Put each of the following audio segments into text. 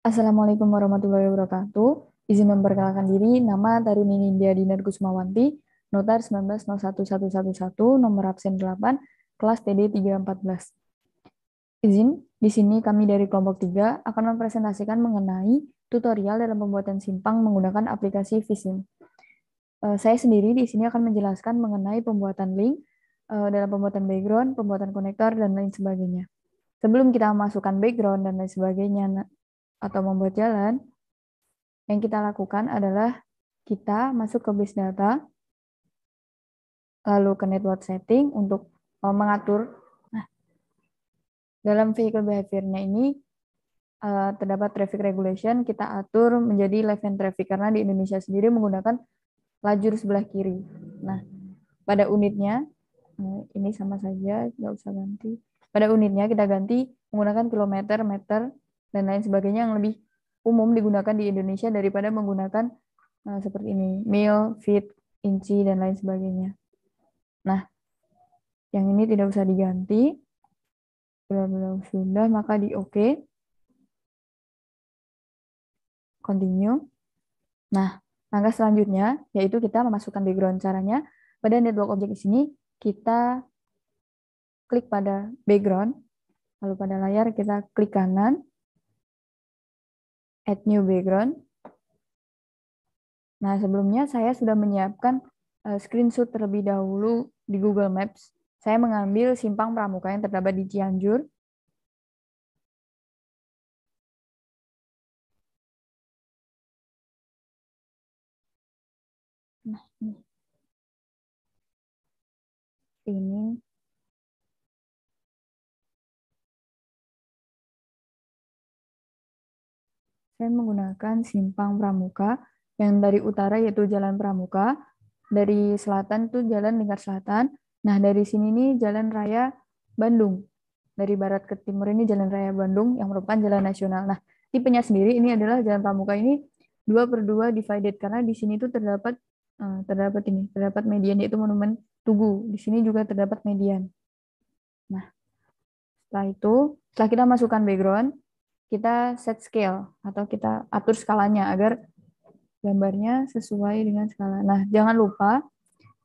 Assalamualaikum warahmatullahi wabarakatuh. Izin memperkenalkan diri, nama Taruni Nindya Dinar Kusmawanti, Notar 19011111, nomor absen 8, kelas TD 314. Izin, di sini kami dari kelompok 3 akan mempresentasikan mengenai tutorial dalam pembuatan simpang menggunakan aplikasi Visim. Saya sendiri di sini akan menjelaskan mengenai pembuatan link, dalam pembuatan background, pembuatan konektor, dan lain sebagainya. Sebelum kita masukkan background dan lain sebagainya atau membuat jalan, yang kita lakukan adalah kita masuk ke base data, lalu ke network setting untuk mengatur. Nah, dalam vehicle behavior-nya ini terdapat traffic regulation, kita atur menjadi left hand traffic karena di Indonesia sendiri menggunakan lajur sebelah kiri. Nah, pada unitnya, ini sama saja, nggak usah ganti. Pada unitnya kita ganti menggunakan kilometer, meter, dan lain sebagainya yang lebih umum digunakan di Indonesia daripada menggunakan seperti ini, mil, feet, inci, dan lain sebagainya. Nah, yang ini tidak usah diganti. Bila sudah, maka di OK. Continue. Nah, langkah selanjutnya yaitu kita memasukkan background. Caranya, pada network object di sini, kita klik pada background, lalu pada layar kita klik kanan, add new background. Nah, sebelumnya saya sudah menyiapkan screenshot terlebih dahulu di Google Maps. Saya mengambil simpang Pramuka yang terdapat di Cianjur. Nah, ini saya menggunakan simpang Pramuka yang dari utara yaitu Jalan Pramuka, dari selatan itu Jalan Lingkar Selatan. Nah, dari sini nih Jalan Raya Bandung. Dari barat ke timur ini Jalan Raya Bandung yang merupakan jalan nasional. Nah, tipenya sendiri ini adalah Jalan Pramuka ini 2/2 divided karena di sini itu terdapat median yaitu Monumen Tugu. Di sini juga terdapat median. Nah, setelah kita masukkan background, kita set scale atau kita atur skalanya agar gambarnya sesuai dengan skala. Nah, jangan lupa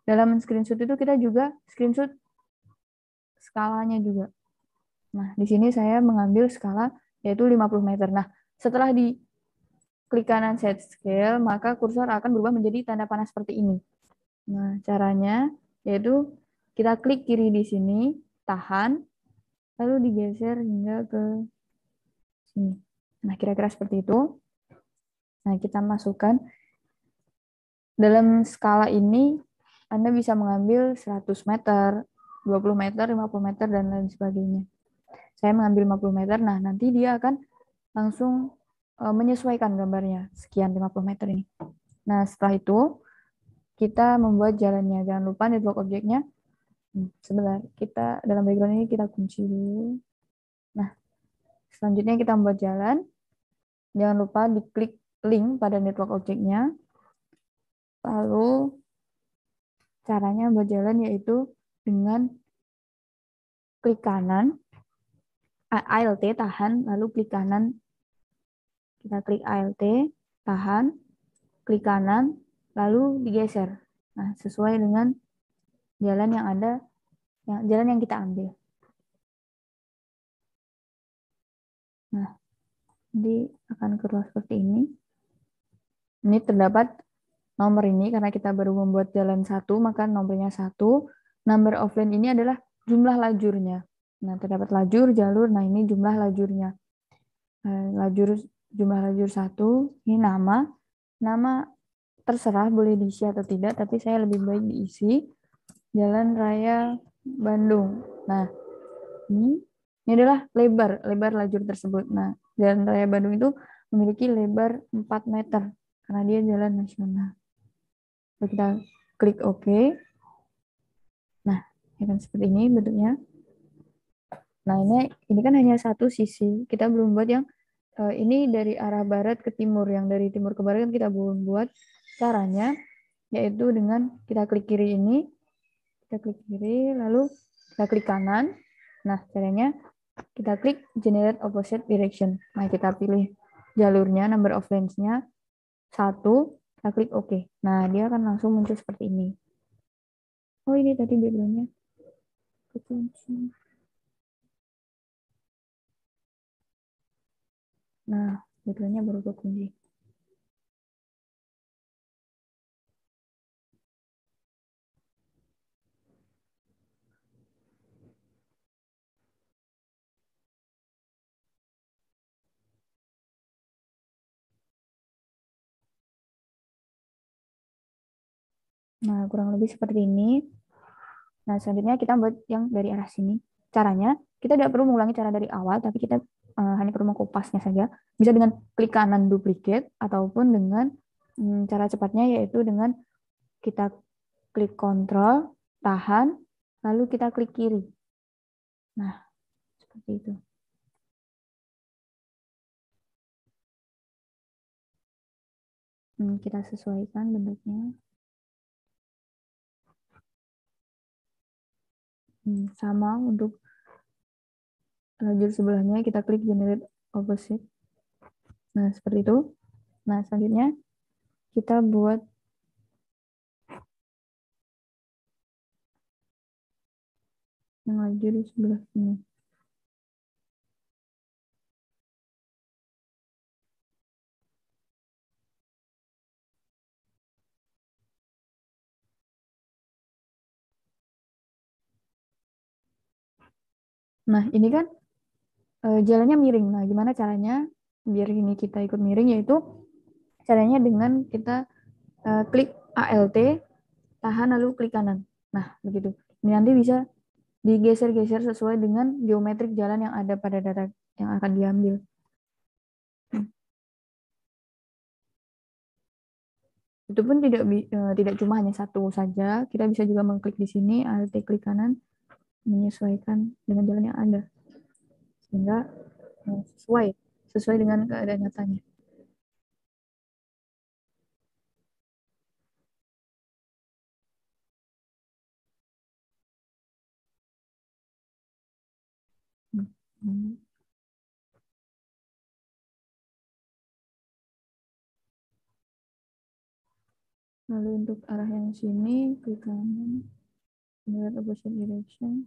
dalam screenshot itu kita juga screenshot skalanya juga. Nah, di sini saya mengambil skala yaitu 50 meter. Nah, setelah di klik kanan set scale, maka kursor akan berubah menjadi tanda panah seperti ini. Nah, caranya yaitu kita klik kiri di sini, tahan, lalu digeser hingga ke sini. Nah, kira-kira seperti itu. Nah, kita masukkan dalam skala ini Anda bisa mengambil 100 meter, 20 meter, 50 meter, dan lain sebagainya. Saya mengambil 50 meter, nah nanti dia akan langsung menyesuaikan gambarnya, sekian 50 meter ini. Nah, setelah itu, kita membuat jalannya. Jangan lupa network objeknya. Sebentar, kita dalam background ini kita kunci dulu. Nah, selanjutnya kita membuat jalan. Jangan lupa diklik link pada network objeknya. Lalu, caranya membuat jalan yaitu dengan klik kanan, ALT tahan, lalu klik kanan, kita klik ALT, tahan, klik kanan, lalu digeser. Nah, sesuai dengan jalan yang ada, jalan yang kita ambil. Nah, jadi akan keluar seperti ini. Ini terdapat nomor ini karena kita baru membuat jalan 1, maka nomornya 1. Number of lane ini adalah jumlah lajurnya. Nah, terdapat lajur, jalur. Nah, ini jumlah lajurnya. Jumlah lajur 1, ini nama. Nama terserah boleh diisi atau tidak, tapi saya lebih baik diisi. Jalan Raya Bandung. Nah, ini adalah lebar lajur tersebut. Nah, Jalan Raya Bandung itu memiliki lebar 4 meter karena dia jalan nasional. Lalu kita klik OK. Nah, ini kan seperti ini bentuknya. Nah, ini kan hanya satu sisi. Kita belum buat yang ini dari arah barat ke timur. Yang dari timur ke barat kan kita belum buat. Caranya yaitu dengan kita klik kiri ini, kita klik kiri, lalu kita klik kanan. Nah, caranya kita klik generate opposite direction. Nah, kita pilih jalurnya, number of lanes-nya 1, kita klik OK. Nah, dia akan langsung muncul seperti ini. Oh, ini tadi background-nya kekunci. Nah, background-nya baru kekunci. Nah, kurang lebih seperti ini. Nah, selanjutnya kita buat yang dari arah sini. Caranya, kita tidak perlu mengulangi cara dari awal, tapi kita hanya perlu mengkopasnya saja. Bisa dengan klik kanan duplicate, ataupun dengan cara cepatnya yaitu dengan kita klik kontrol, tahan, lalu kita klik kiri. Nah, seperti itu. Kita sesuaikan bentuknya. Sama untuk lajur sebelahnya, kita klik generate opposite. Nah, seperti itu. Nah, selanjutnya kita buat yang lajur di sebelah sini. Nah, ini kan jalannya miring. Nah, gimana caranya biar ini kita ikut miring, yaitu caranya dengan kita klik ALT, tahan lalu klik kanan. Nah, begitu. Ini nanti bisa digeser-geser sesuai dengan geometrik jalan yang ada pada data yang akan diambil. Itu pun tidak cuma hanya satu saja, kita bisa juga mengklik di sini, ALT klik kanan, menyesuaikan dengan jalan yang ada. Sehingga sesuai dengan keadaan nyatanya. Hmm. Lalu untuk arah yang sini, klik kanan, generate opposite direction.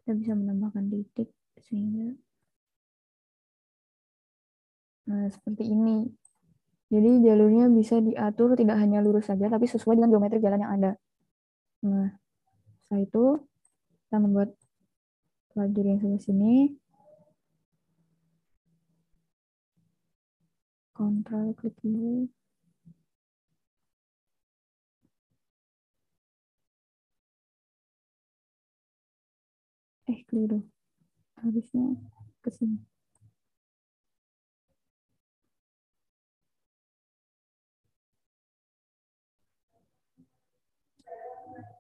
Kita bisa menambahkan titik sehingga seperti ini. Jadi jalurnya bisa diatur tidak hanya lurus saja, tapi sesuai dengan geometri jalan yang ada. Nah, setelah itu kita membuat lajur yang sebelah sini. Kontrol klik kiri. Keliru. Harusnya ke sini.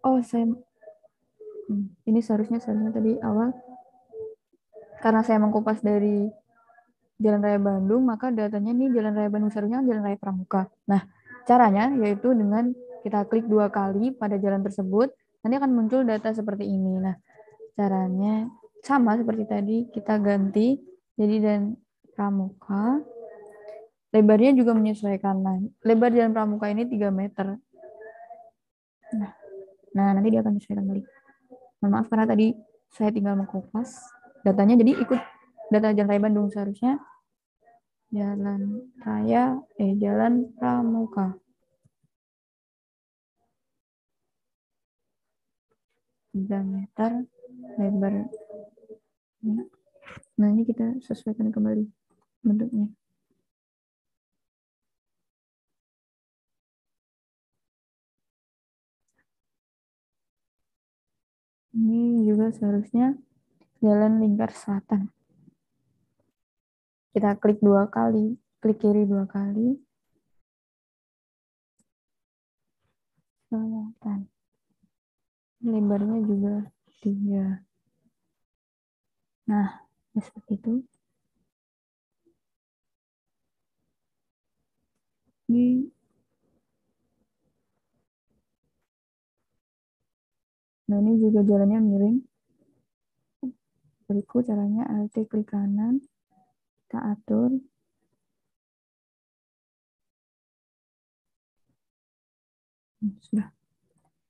Oh, ini seharusnya tadi awal karena saya mengkopas dari Jalan Raya Bandung, maka datanya nih Jalan Raya Bandung seharusnya Jalan Raya Pramuka. Nah, caranya yaitu dengan kita klik 2 kali pada jalan tersebut, nanti akan muncul data seperti ini. Nah, caranya sama seperti tadi, kita ganti jadi dan Pramuka. Lebarnya juga menyesuaikan. Nah, lebar Jalan Pramuka ini 3 meter. Nah, nanti dia akan menyesuaikan balik. Mohon maaf karena tadi saya tinggal mengkopas datanya, jadi ikut data Jalan Raya Bandung seharusnya Jalan Pramuka. 3 meter lebar. Nah, ini kita sesuaikan kembali bentuknya. Ini juga seharusnya jalan lingkar selatan. Kita klik 2 kali, klik kiri 2 kali, selatan. Lebarnya juga 3. Nah, seperti itu. Ini, nah ini juga jalannya miring. Berikut caranya, Alt klik kanan, kita atur. Sudah.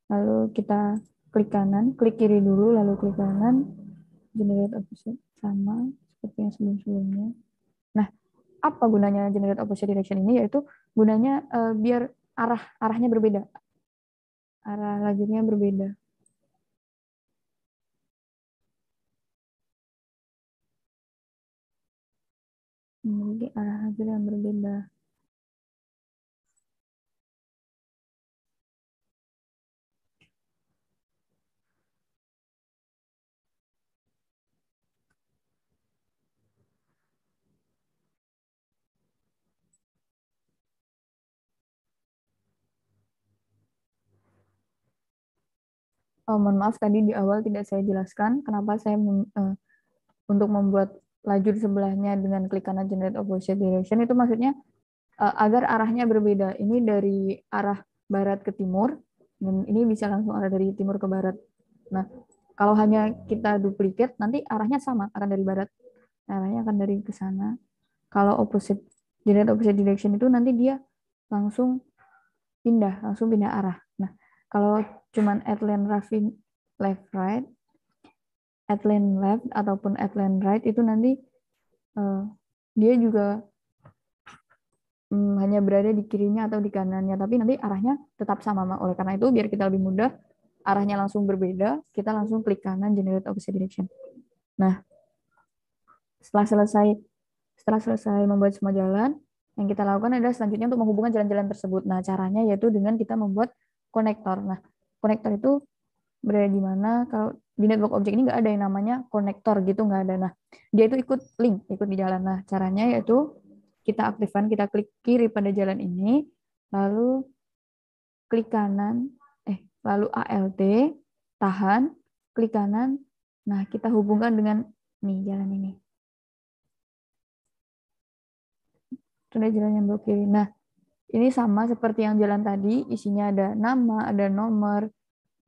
Lalu kita klik kanan, klik kiri dulu, lalu klik kanan, generate opposite, sama seperti yang sebelum-sebelumnya. Nah, apa gunanya generate opposite direction ini? Yaitu gunanya biar arahnya berbeda, arah lajurnya berbeda. Memiliki arah lajur yang berbeda. Oh, mohon maaf tadi di awal tidak saya jelaskan kenapa saya untuk membuat lajur sebelahnya dengan klik kanan generate opposite direction itu maksudnya agar arahnya berbeda. Ini dari arah barat ke timur dan ini bisa langsung arah dari timur ke barat. Nah, kalau hanya kita duplikat nanti arahnya sama, akan dari barat. Arahnya akan dari ke sana. Kalau opposite generate opposite direction itu nanti dia langsung langsung pindah arah. Nah, kalau cuman outline left right, outline left ataupun outline right itu nanti uh, dia juga hanya berada di kirinya atau di kanannya, tapi nanti arahnya tetap sama. Oleh karena itu, biar kita lebih mudah, arahnya langsung berbeda, kita langsung klik kanan generate opposite direction. Nah, setelah selesai setelah selesai membuat semua jalan, yang kita lakukan adalah selanjutnya untuk menghubungkan jalan-jalan tersebut. Nah, caranya yaitu dengan kita membuat konektor. Nah, konektor itu berada di mana? Kalau di network object ini nggak ada yang namanya konektor gitu, nggak ada. Nah, dia itu ikut link, ikut di jalan. Nah, caranya yaitu kita aktifkan, kita klik kiri pada jalan ini, lalu klik kanan, lalu ALT, tahan, klik kanan. Nah, kita hubungkan dengan nih jalan ini. Sudah jalan yang belok kiri. Nah, ini sama seperti yang jalan tadi, isinya ada nama, ada nomor,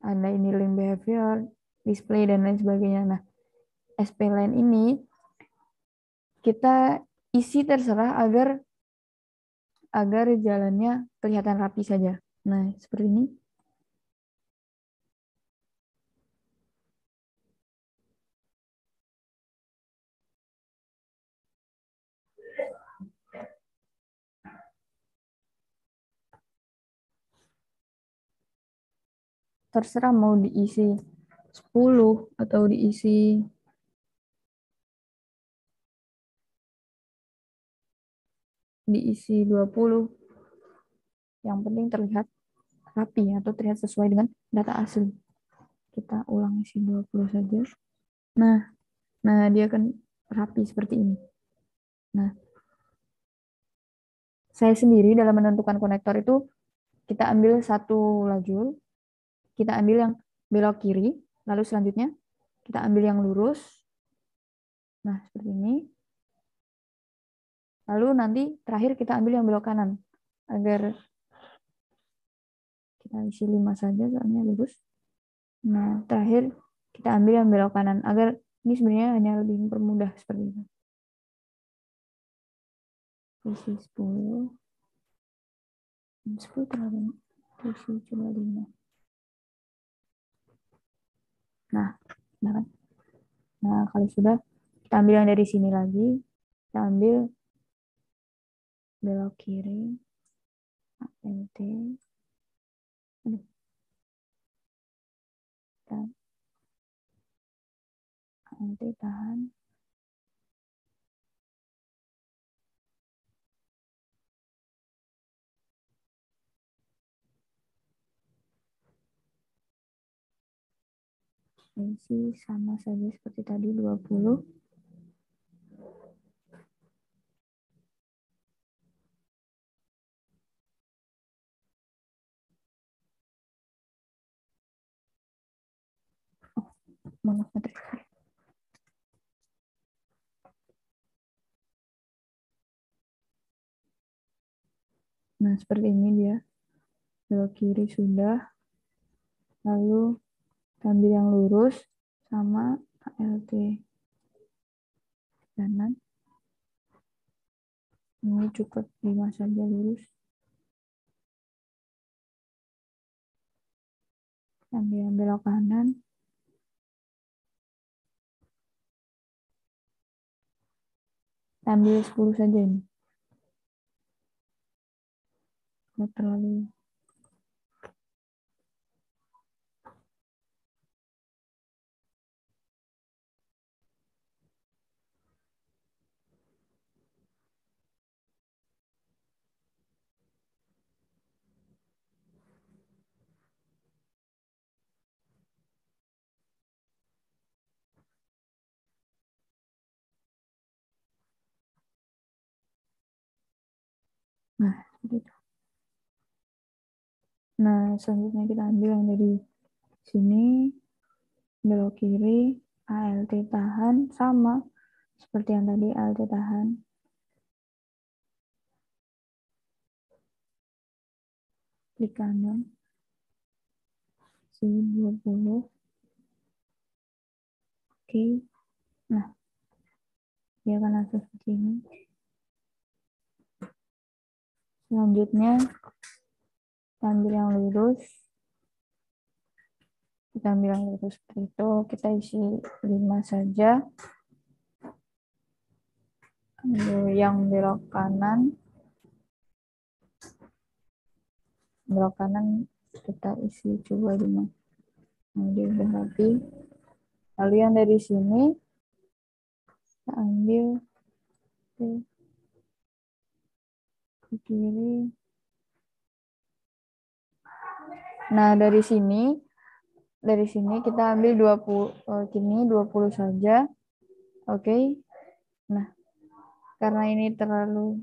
ada ini link behavior, display, dan lain sebagainya. Nah, SP line ini kita isi terserah agar jalannya kelihatan rapi saja. Nah, seperti ini. Terserah mau diisi 10 atau diisi 20. Yang penting terlihat rapi atau terlihat sesuai dengan data asli. Kita ulang isi 20 saja. Nah, dia akan rapi seperti ini. Nah, saya sendiri dalam menentukan konektor itu kita ambil satu lajur, kita ambil yang belok kiri, lalu selanjutnya kita ambil yang lurus. Nah, seperti ini. Lalu nanti terakhir kita ambil yang belok kanan agar kita isi 5 saja soalnya lurus. Nah, terakhir kita ambil yang belok kanan agar ini sebenarnya hanya lebih mempermudah seperti itu. Isi 10. 10 terlalu isi cuma 5. Nah, kan? Nah, kalau sudah kita ambil yang dari sini lagi, kita ambil belok kiri, ALT, kita ALT tahan, isi sama saja seperti tadi 20. Maaf, materi. Nah, seperti ini dia. Belok kiri sudah. Lalu ambil yang lurus sama ALT kanan. Ini cukup 5 saja lurus. Ambil yang belok kanan. Ambil 10 saja ini. Nggak terlalu. Nah, seperti itu. Nah, selanjutnya kita ambil yang dari sini, belok kiri, ALT tahan, sama seperti yang tadi ALT tahan. Klik kanan, sini 20. Oke, nah, dia akan langsung seperti ini. Selanjutnya, kita ambil yang lurus. Kita ambil yang lurus seperti itu. Kita isi 5 saja. Ambil yang belok kanan. Belok kanan kita isi coba 5. Nah, dia udah rapi. Lalu yang dari sini, kita ambil ke kiri. Nah, dari sini kita ambil 20, kini 20 saja. Oke. Nah, karena ini terlalu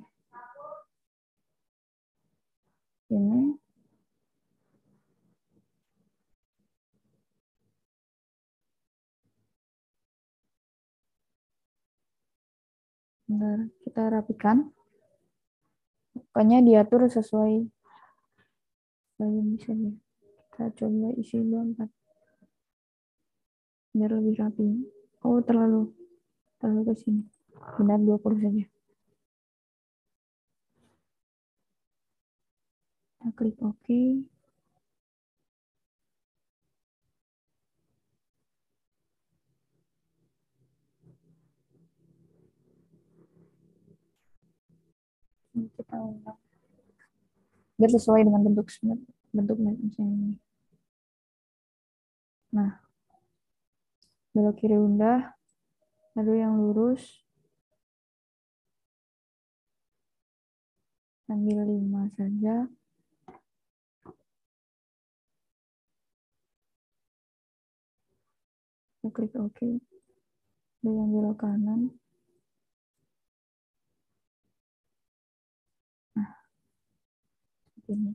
ini, bentar, kita rapikan. Pokoknya diatur sesuai bisa ya. Kita coba isi 24 biar lebih rapi. Oh, terlalu ke sini. Benar 20 saja. Kita klik OK. Kita ulang. Biar sesuai dengan bentuk misalnya ini. Nah, belok kiri udah, lalu yang lurus, ambil 5 saja. Kita klik OK. Lalu yang belok kanan. Nah, seperti ini.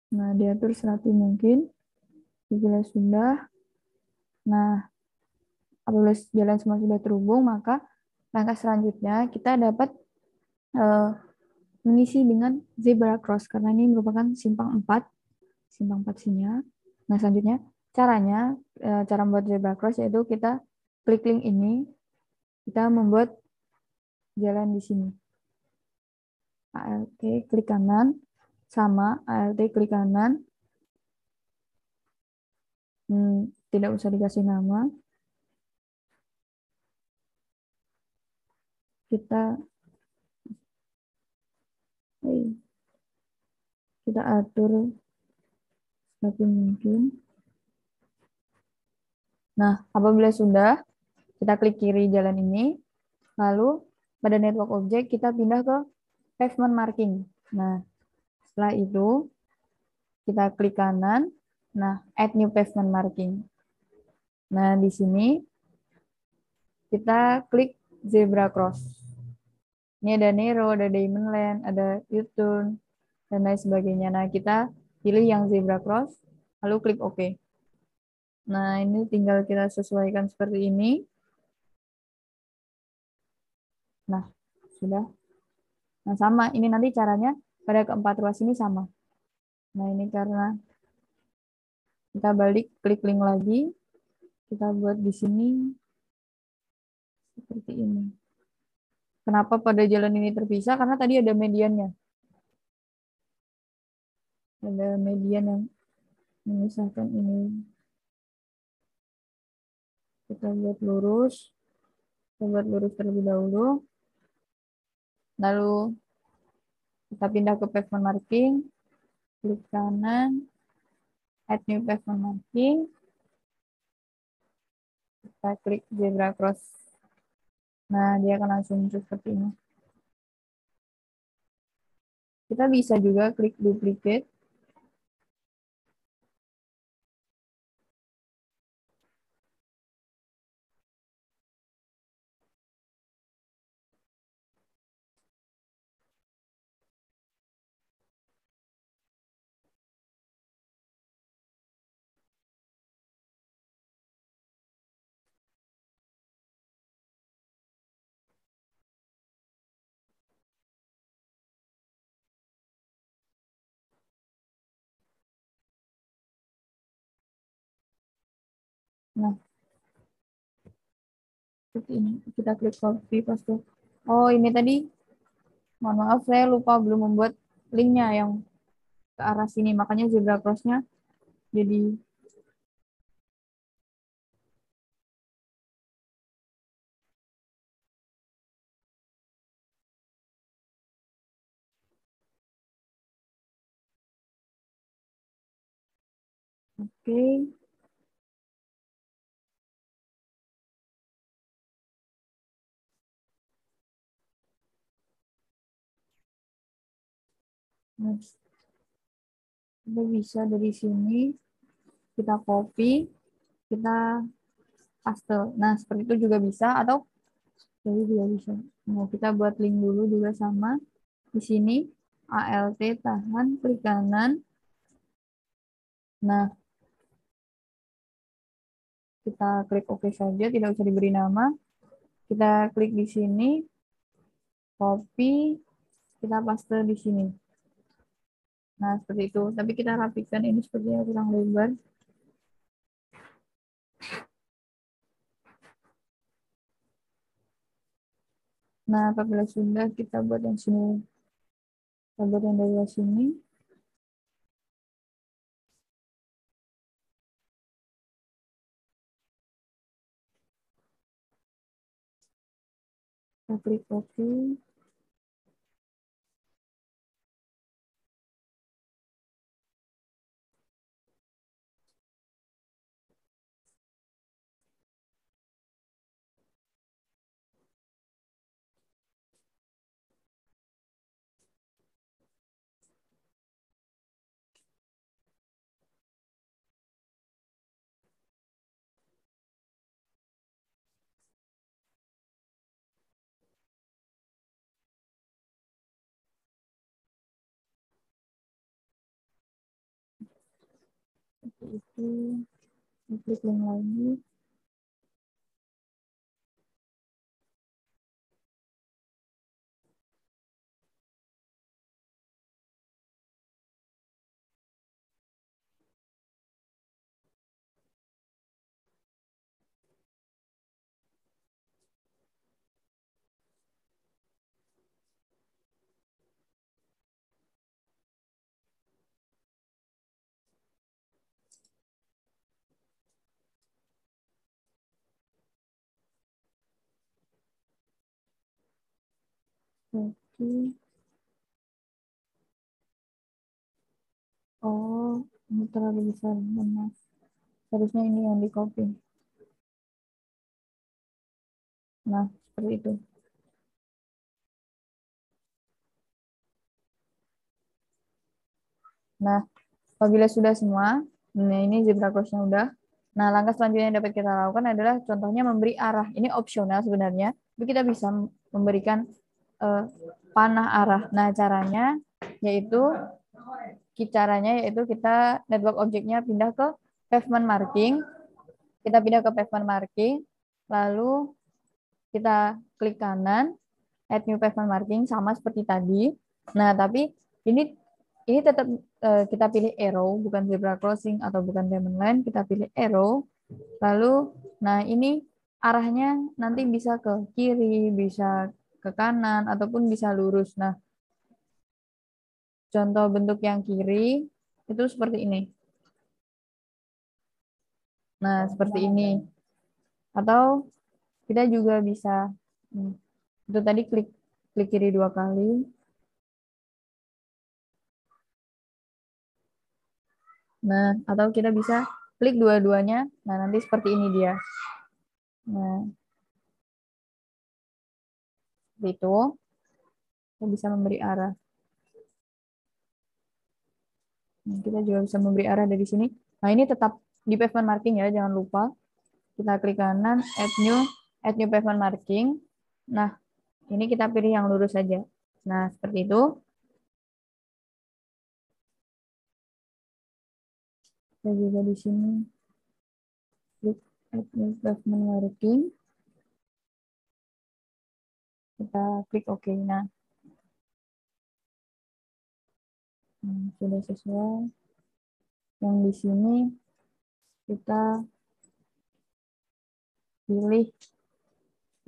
Nah, diatur serapi mungkin. Bila sudah, nah, apabila jalan semua sudah terhubung, maka langkah selanjutnya kita dapat mengisi dengan zebra cross karena ini merupakan simpang 4 sinyal. Nah, selanjutnya cara membuat zebra cross yaitu kita klik link ini, kita membuat jalan di sini. ALT klik kanan sama ALT klik kanan. Tidak usah dikasih nama. Kita eh, kita atur tapi mungkin. Nah, apabila sudah, kita klik kiri jalan ini, lalu pada network object kita pindah ke pavement marking. Nah, setelah itu kita klik kanan. Nah, add new pavement marking. Nah, di sini kita klik zebra cross. Ini ada Nero, ada Diamond Land, ada U-turn, dan lain sebagainya. Nah, kita pilih yang zebra cross, lalu klik OK. Nah, ini tinggal kita sesuaikan seperti ini. Nah, sudah. Nah, sama. Ini nanti caranya pada keempat ruas ini sama. Nah, ini karena kita balik, klik link lagi. Kita buat di sini seperti ini. Kenapa pada jalan ini terpisah? Karena tadi ada mediannya. Ada median yang memisahkan ini. Kita buat lurus. Kita buat lurus terlebih dahulu. Lalu kita pindah ke pavement marking. Klik kanan. Add new pavement marking. Kita klik zebra cross. Nah, dia akan langsung muncul seperti ini. Kita bisa juga klik duplicate. Nah, seperti ini. Kita klik copy, paste. Oh, ini tadi, mohon maaf, saya lupa belum membuat linknya yang ke arah sini. Makanya zebra cross-nya jadi oke. Nah, kita bisa dari sini, kita copy, kita paste. Nah, seperti itu juga bisa, atau jadi juga bisa. Nah, kita buat link dulu juga sama. Di sini, ALT, tahan, klik kanan. Nah, kita klik OK saja, tidak usah diberi nama. Kita klik di sini, copy, kita paste di sini. Nah, seperti itu. Tapi kita rapikan ini sepertinya kurang lebar. Nah, apabila sudah, kita buat yang sini. Kita buat yang dari sini. Kita klik OK. Seperti itu. Kita klik link lagi. Oke. Oh, ini terlalu besar. Benar. Harusnya ini yang di copy. Nah, seperti itu. Nah, apabila sudah semua, nah ini zebra crossnya udah. Nah, langkah selanjutnya yang dapat kita lakukan adalah contohnya memberi arah. Ini opsional sebenarnya, tapi kita bisa memberikan panah arah. Nah, yaitu kita network objeknya pindah ke pavement marking. Kita pindah ke pavement marking, lalu kita klik kanan, add new pavement marking sama seperti tadi. Nah, tapi ini tetap kita pilih arrow, bukan zebra crossing atau bukan diamond line, kita pilih arrow. Lalu, nah ini arahnya nanti bisa ke kiri, bisa ke kanan, ataupun bisa lurus. Nah, contoh bentuk yang kiri itu seperti ini. Nah, seperti ini. Atau kita juga bisa, itu tadi klik kiri 2 kali. Nah, atau kita bisa klik dua-duanya. Nah, nanti seperti ini dia. Nah, itu kita bisa memberi arah. Nah, kita juga bisa memberi arah dari sini. Nah, ini tetap di pavement marking ya, jangan lupa. Kita klik kanan, add new pavement marking. Nah, ini kita pilih yang lurus saja. Nah, seperti itu. Kita juga di sini klik add new pavement marking. Kita klik OK. Nah, sudah sesuai. Yang di sini kita pilih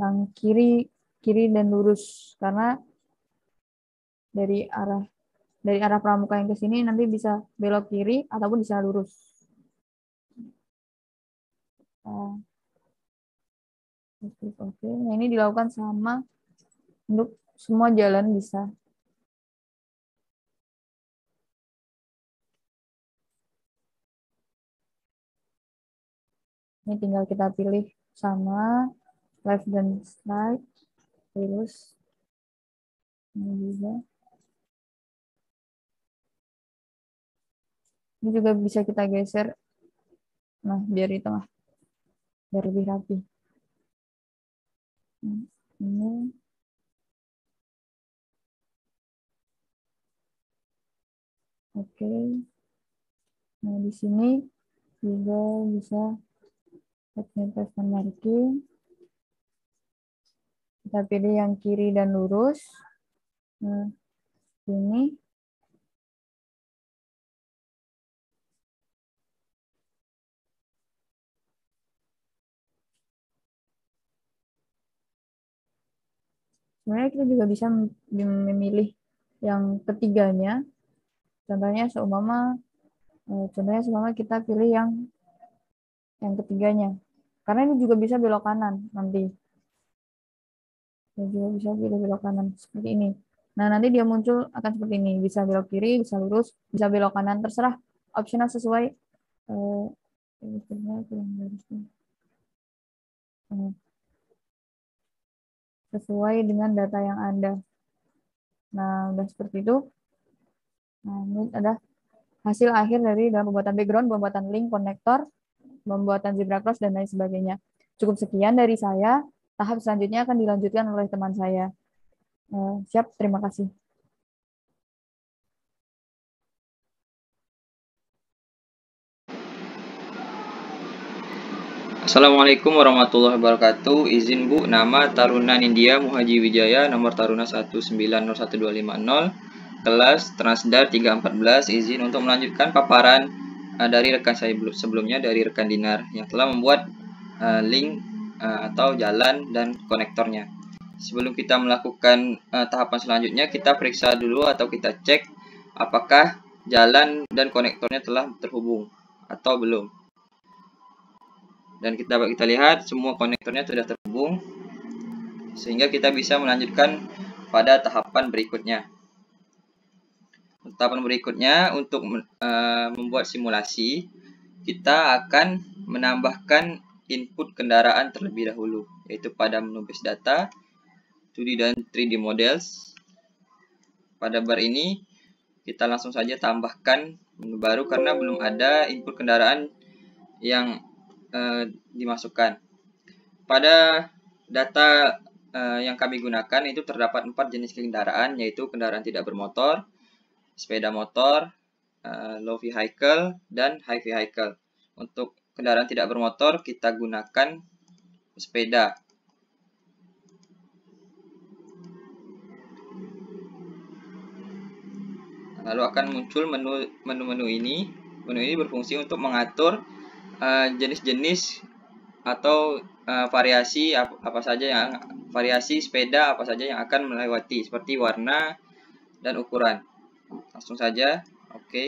yang kiri dan lurus, karena dari arah pramuka yang ke sini nanti bisa belok kiri ataupun bisa lurus. Oke. Nah, ini dilakukan sama untuk semua jalan bisa. Ini tinggal kita pilih sama left dan right, terus ini juga. Ini juga bisa kita geser. Nah, biar di tengah, biar lebih rapi. Ini. Oke. Nah, di sini juga bisa pavement marking. Kita pilih yang kiri dan lurus. Nah, ini. Sebenarnya kita juga bisa memilih yang ketiganya. Contohnya seumpama kita pilih yang ketiganya. Karena ini juga bisa belok kanan nanti. Dia juga bisa belok kanan seperti ini. Nah, nanti dia muncul akan seperti ini. Bisa belok kiri, bisa lurus, bisa belok kanan. Terserah, opsional sesuai sesuai dengan data yang ada. Nah, udah seperti itu. Nah, ini ada hasil akhir dari dalam pembuatan background, pembuatan link, konektor, pembuatan zebra cross, dan lain sebagainya. Cukup sekian dari saya. Tahap selanjutnya akan dilanjutkan oleh teman saya. Siap, terima kasih. Assalamualaikum warahmatullahi wabarakatuh. Izin Bu, nama Taruna Nindya Muhaji Wijaya, nomor Taruna 1901250, kelas Transdar 314. Izin untuk melanjutkan paparan dari rekan saya sebelumnya, dari rekan Dinar yang telah membuat link atau jalan dan konektornya. Sebelum kita melakukan tahapan selanjutnya, kita periksa dulu atau kita cek apakah jalan dan konektornya telah terhubung atau belum. Dan dapat kita lihat semua konektornya sudah terhubung, sehingga kita bisa melanjutkan pada tahapan berikutnya. Tahapan berikutnya untuk membuat simulasi, kita akan menambahkan input kendaraan terlebih dahulu, yaitu pada menu base data, 2D dan 3D models. Pada bar ini kita langsung saja tambahkan menu baru karena belum ada input kendaraan yang dimasukkan. Pada data yang kami gunakan itu terdapat 4 jenis kendaraan, yaitu kendaraan tidak bermotor, sepeda motor, low vehicle, dan high vehicle. Untuk kendaraan tidak bermotor kita gunakan sepeda. Lalu akan muncul menu ini. Menu ini berfungsi untuk mengatur jenis-jenis atau variasi variasi sepeda apa saja yang akan melewati, seperti warna dan ukuran. Langsung saja, oke.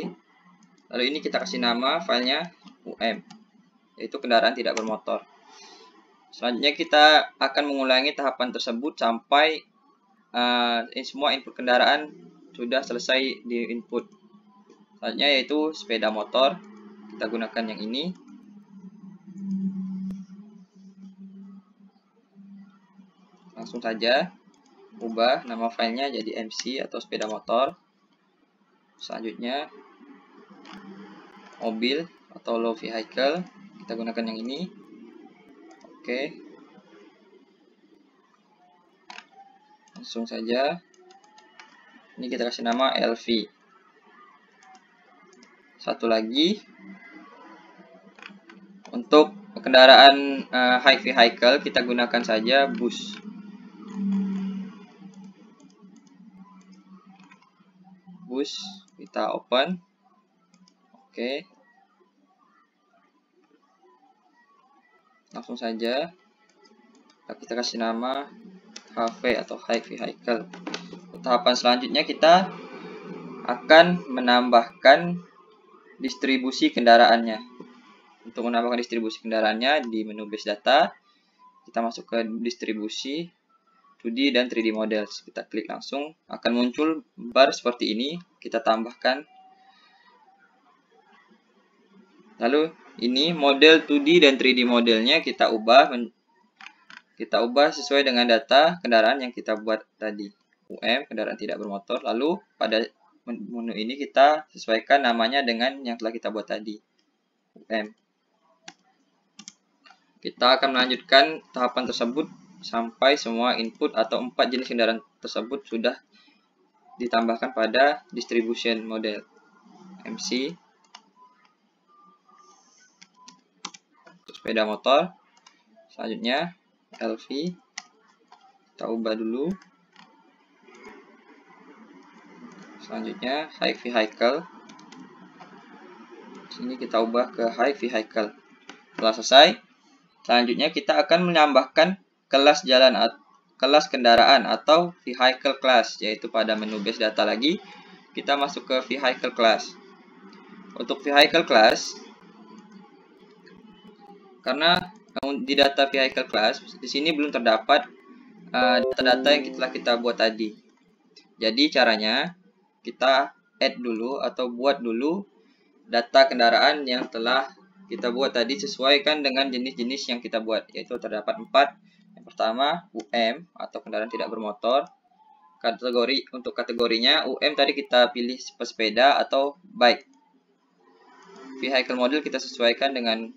Lalu ini kita kasih nama filenya yaitu kendaraan tidak bermotor. Selanjutnya kita akan mengulangi tahapan tersebut sampai semua input kendaraan sudah selesai di input. Selanjutnya yaitu sepeda motor. Kita gunakan yang ini. Langsung saja ubah nama filenya jadi MC atau sepeda motor. Selanjutnya mobil atau low vehicle, kita gunakan yang ini. Oke. Langsung saja ini kita kasih nama LV. Satu lagi untuk kendaraan high vehicle kita gunakan saja bus. Kita open. Oke. Langsung saja kita kasih nama HV atau high vehicle. Tahapan selanjutnya kita akan menambahkan distribusi kendaraannya. Untuk menambahkan distribusi kendaraannya di menu base data, kita masuk ke distribusi 2D dan 3D models. Kita klik langsung, akan muncul bar seperti ini. Kita tambahkan. Lalu ini model 2D dan 3D modelnya kita ubah sesuai dengan data kendaraan yang kita buat tadi. Kendaraan tidak bermotor. Lalu pada menu ini kita sesuaikan namanya dengan yang telah kita buat tadi. Kita akan melanjutkan tahapan tersebut sampai semua input atau 4 jenis kendaraan tersebut sudah ditambahkan pada distribution model. MC untuk sepeda motor. Selanjutnya LV kita ubah dulu. Selanjutnya high vehicle. Sini kita ubah ke high vehicle. Setelah selesai, selanjutnya kita akan menambahkan kelas kendaraan atau vehicle class, yaitu pada menu base data lagi kita masuk ke vehicle class. Untuk vehicle class, karena di data vehicle class di sini belum terdapat data-data yang telah kita buat tadi. Jadi caranya kita add dulu atau buat dulu data kendaraan yang telah kita buat tadi, sesuaikan dengan jenis-jenis yang kita buat, yaitu terdapat 4. Yang pertama atau kendaraan tidak bermotor. Untuk kategorinya tadi kita pilih sepeda atau bike. Vehicle model kita sesuaikan dengan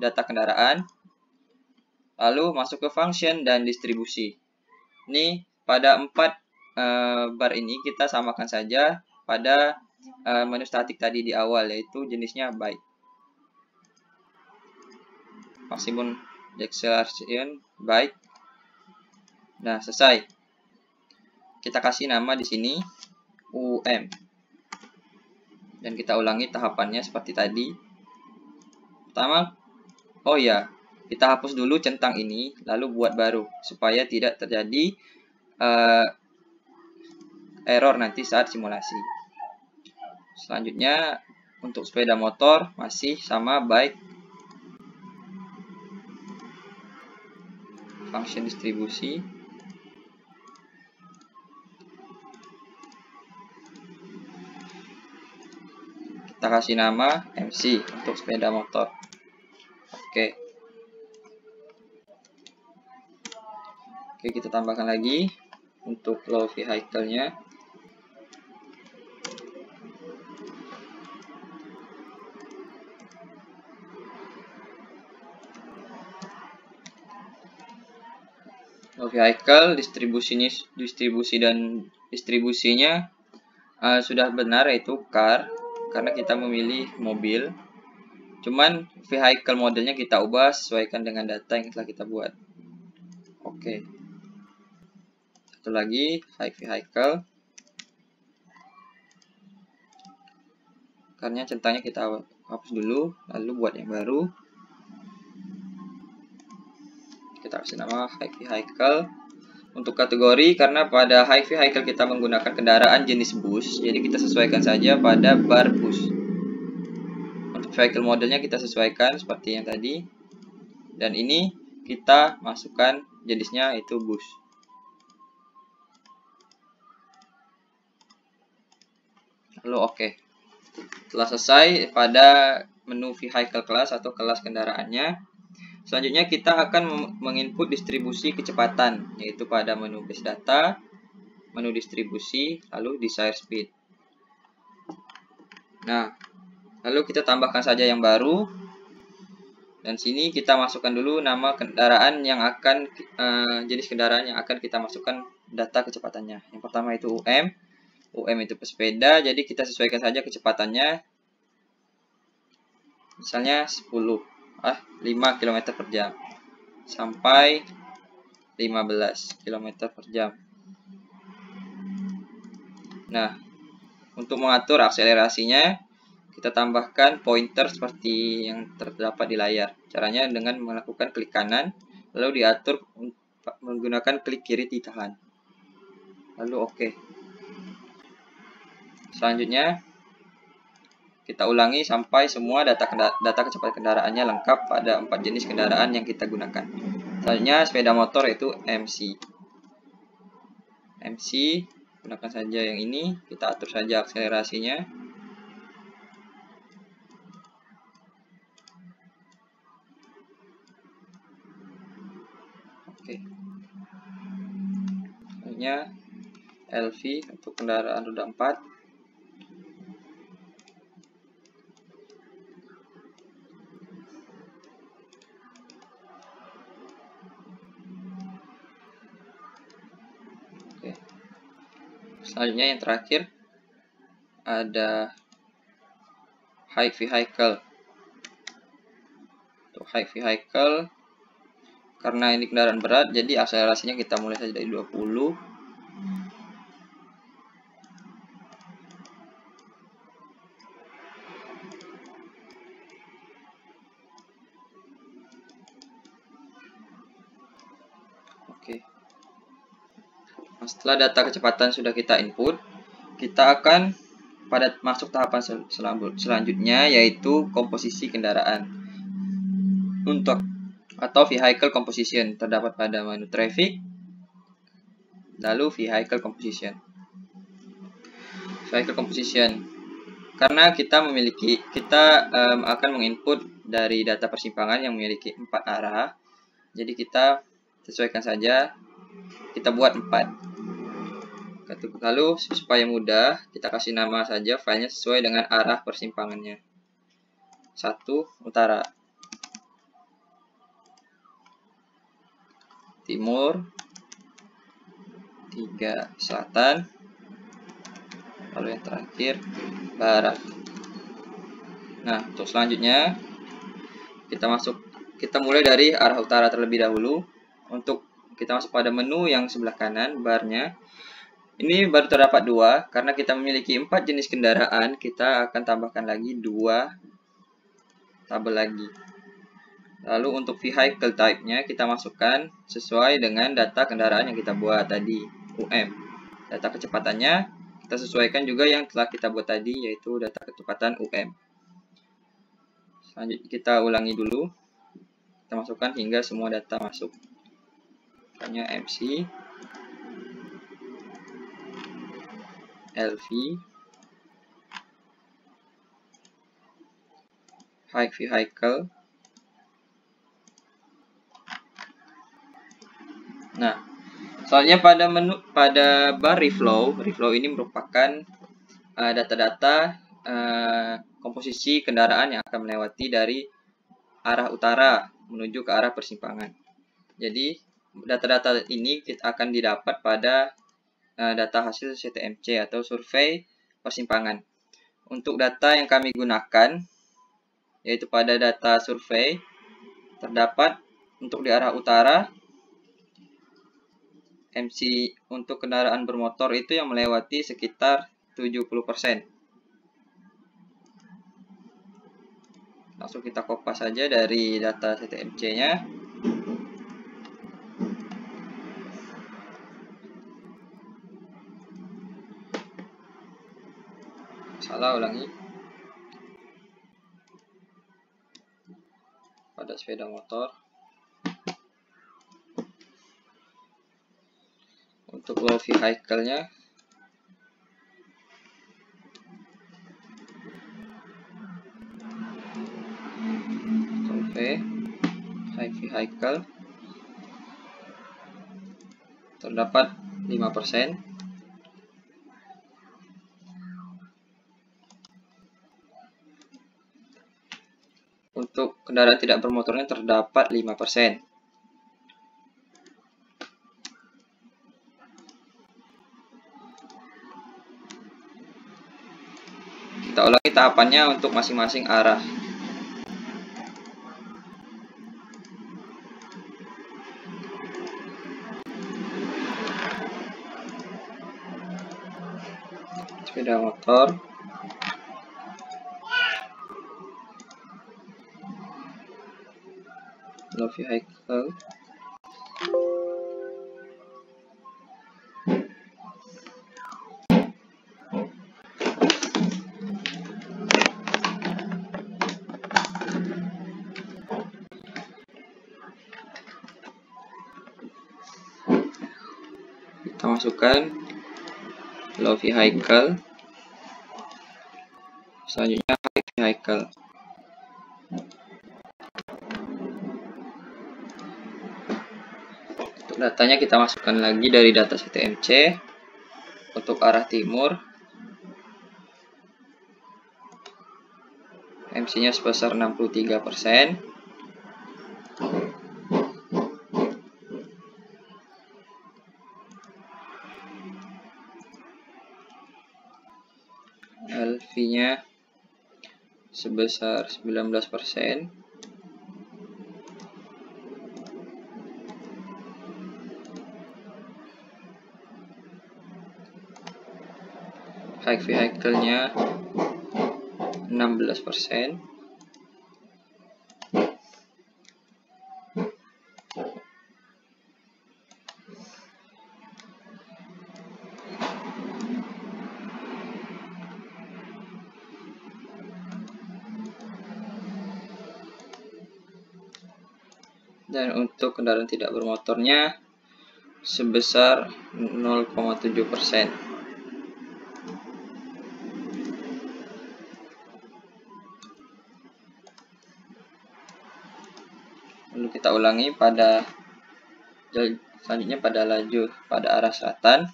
data kendaraan. Lalu masuk ke function dan distribusi. Ini pada 4 bar ini kita samakan saja pada menu statik tadi di awal, yaitu jenisnya bike. Maximum acceleration bike. Nah, selesai. Kita kasih nama di sini dan kita ulangi tahapannya seperti tadi. Pertama, kita hapus dulu centang ini, lalu buat baru supaya tidak terjadi error nanti saat simulasi. Selanjutnya untuk sepeda motor masih sama bike. Function distribusi. kita kasih nama MC untuk sepeda motor. Oke. Oke, kita tambahkan lagi untuk low vehicle-nya. Low vehicle distribusinya sudah benar, yaitu car, karena kita memilih mobil. Cuman vehicle modelnya kita ubah sesuaikan dengan data yang telah kita buat. Oke. Satu lagi, high vehicle. Karena centangnya kita hapus dulu, lalu buat yang baru. Kita kasih nama high vehicle. Untuk kategori, karena pada high vehicle kita menggunakan kendaraan jenis bus, jadi kita sesuaikan saja pada bar bus. Untuk vehicle modelnya kita sesuaikan seperti yang tadi. Dan ini kita masukkan jenisnya itu bus. Lalu oke. Setelah selesai pada menu vehicle class atau kelas kendaraannya, selanjutnya kita akan menginput distribusi kecepatan, yaitu pada menu base data, menu distribusi, lalu desired speed. Nah, lalu kita tambahkan saja yang baru. Dan sini kita masukkan dulu nama kendaraan yang akan jenis kendaraan yang akan kita masukkan data kecepatannya. Yang pertama itu UM. UM itu pesepeda, jadi kita sesuaikan saja kecepatannya. Misalnya 5 km per jam sampai 15 km per jam. Nah, untuk mengatur akselerasinya, kita tambahkan pointer seperti yang terdapat di layar. Caranya dengan melakukan klik kanan, lalu diatur menggunakan klik kiri ditahan. Lalu oke. Selanjutnya, kita ulangi sampai semua data kecepatan kendaraannya lengkap pada 4 jenis kendaraan yang kita gunakan. Selanjutnya sepeda motor yaitu MC. MC, gunakan saja yang ini, kita atur saja akselerasinya. Oke. Selanjutnya LV untuk kendaraan roda 4. Selanjutnya yang terakhir ada high vehicle. Untuk high vehicle, karena ini kendaraan berat, jadi akselerasinya kita mulai saja dari 20. Oke. Nah, setelah data kecepatan sudah kita input, kita akan masuk tahapan selanjutnya, yaitu komposisi kendaraan. Untuk atau vehicle composition terdapat pada menu traffic, lalu vehicle composition. Vehicle composition, karena kita akan menginput dari data persimpangan yang memiliki 4 arah, jadi kita sesuaikan saja, kita buat 4. Lalu supaya mudah, kita kasih nama saja filenya sesuai dengan arah persimpangannya. 1 utara, timur, 3 selatan, lalu yang terakhir barat. Nah, untuk selanjutnya kita mulai dari arah utara terlebih dahulu. Untuk kita masuk pada menu yang sebelah kanan barnya. Ini baru terdapat 2, karena kita memiliki 4 jenis kendaraan, kita akan tambahkan lagi 2 tabel lagi. Lalu untuk vehicle type-nya kita masukkan sesuai dengan data kendaraan yang kita buat tadi, UM. Data kecepatannya kita sesuaikan juga yang telah kita buat tadi, yaitu data kecepatan UM. Selanjutnya kita ulangi dulu, kita masukkan hingga semua data masuk. Misalnya MC, LV, high vehicle. Nah, soalnya pada bar reflow ini merupakan data-data komposisi kendaraan yang akan melewati dari arah utara menuju ke arah persimpangan. Jadi data-data ini akan didapat pada data hasil CTMC atau survei persimpangan. Untuk data yang kami gunakan, yaitu pada data survei, terdapat untuk di arah utara, MC untuk kendaraan bermotor itu yang melewati sekitar 70%. Langsung kita kopas saja dari data CTMC-nya. Salah, ulangi. Pada sepeda motor. Untuk low vehicle-nya, survei high vehicle, terdapat 5%. Untuk kendaraan tidak bermotornya terdapat 5%. Kita ulangi tahapannya untuk masing-masing arah. Sepeda motor, low vehicle, kita masukkan low vehicle, selanjutnya high vehicle. Untuk datanya kita masukkan lagi dari data CTMC. Untuk arah timur, MC-nya sebesar 63%. LV-nya sebesar 19%. High vehicle-nya 16%. Dan untuk kendaraan tidak bermotornya sebesar 0,7%. Lalu kita ulangi selanjutnya pada laju pada arah selatan.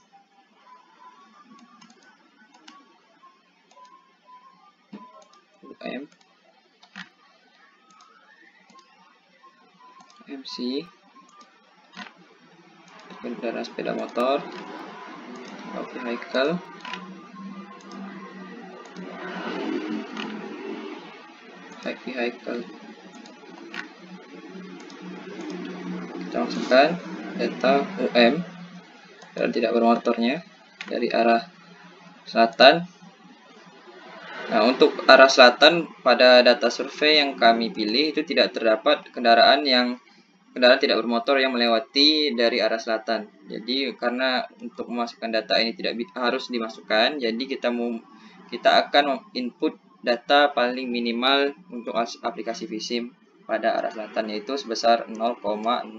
MC kendaraan sepeda motor, low vehicle, high vehicle. Kita masukkan data UM dan tidak bermotornya dari arah selatan. Nah, untuk arah selatan pada data survei yang kami pilih itu tidak terdapat kendaraan tidak bermotor yang melewati dari arah selatan. Jadi karena untuk memasukkan data ini tidak harus dimasukkan, jadi kita akan input data paling minimal untuk aplikasi VSIM pada arah selatan, yaitu sebesar 0,001.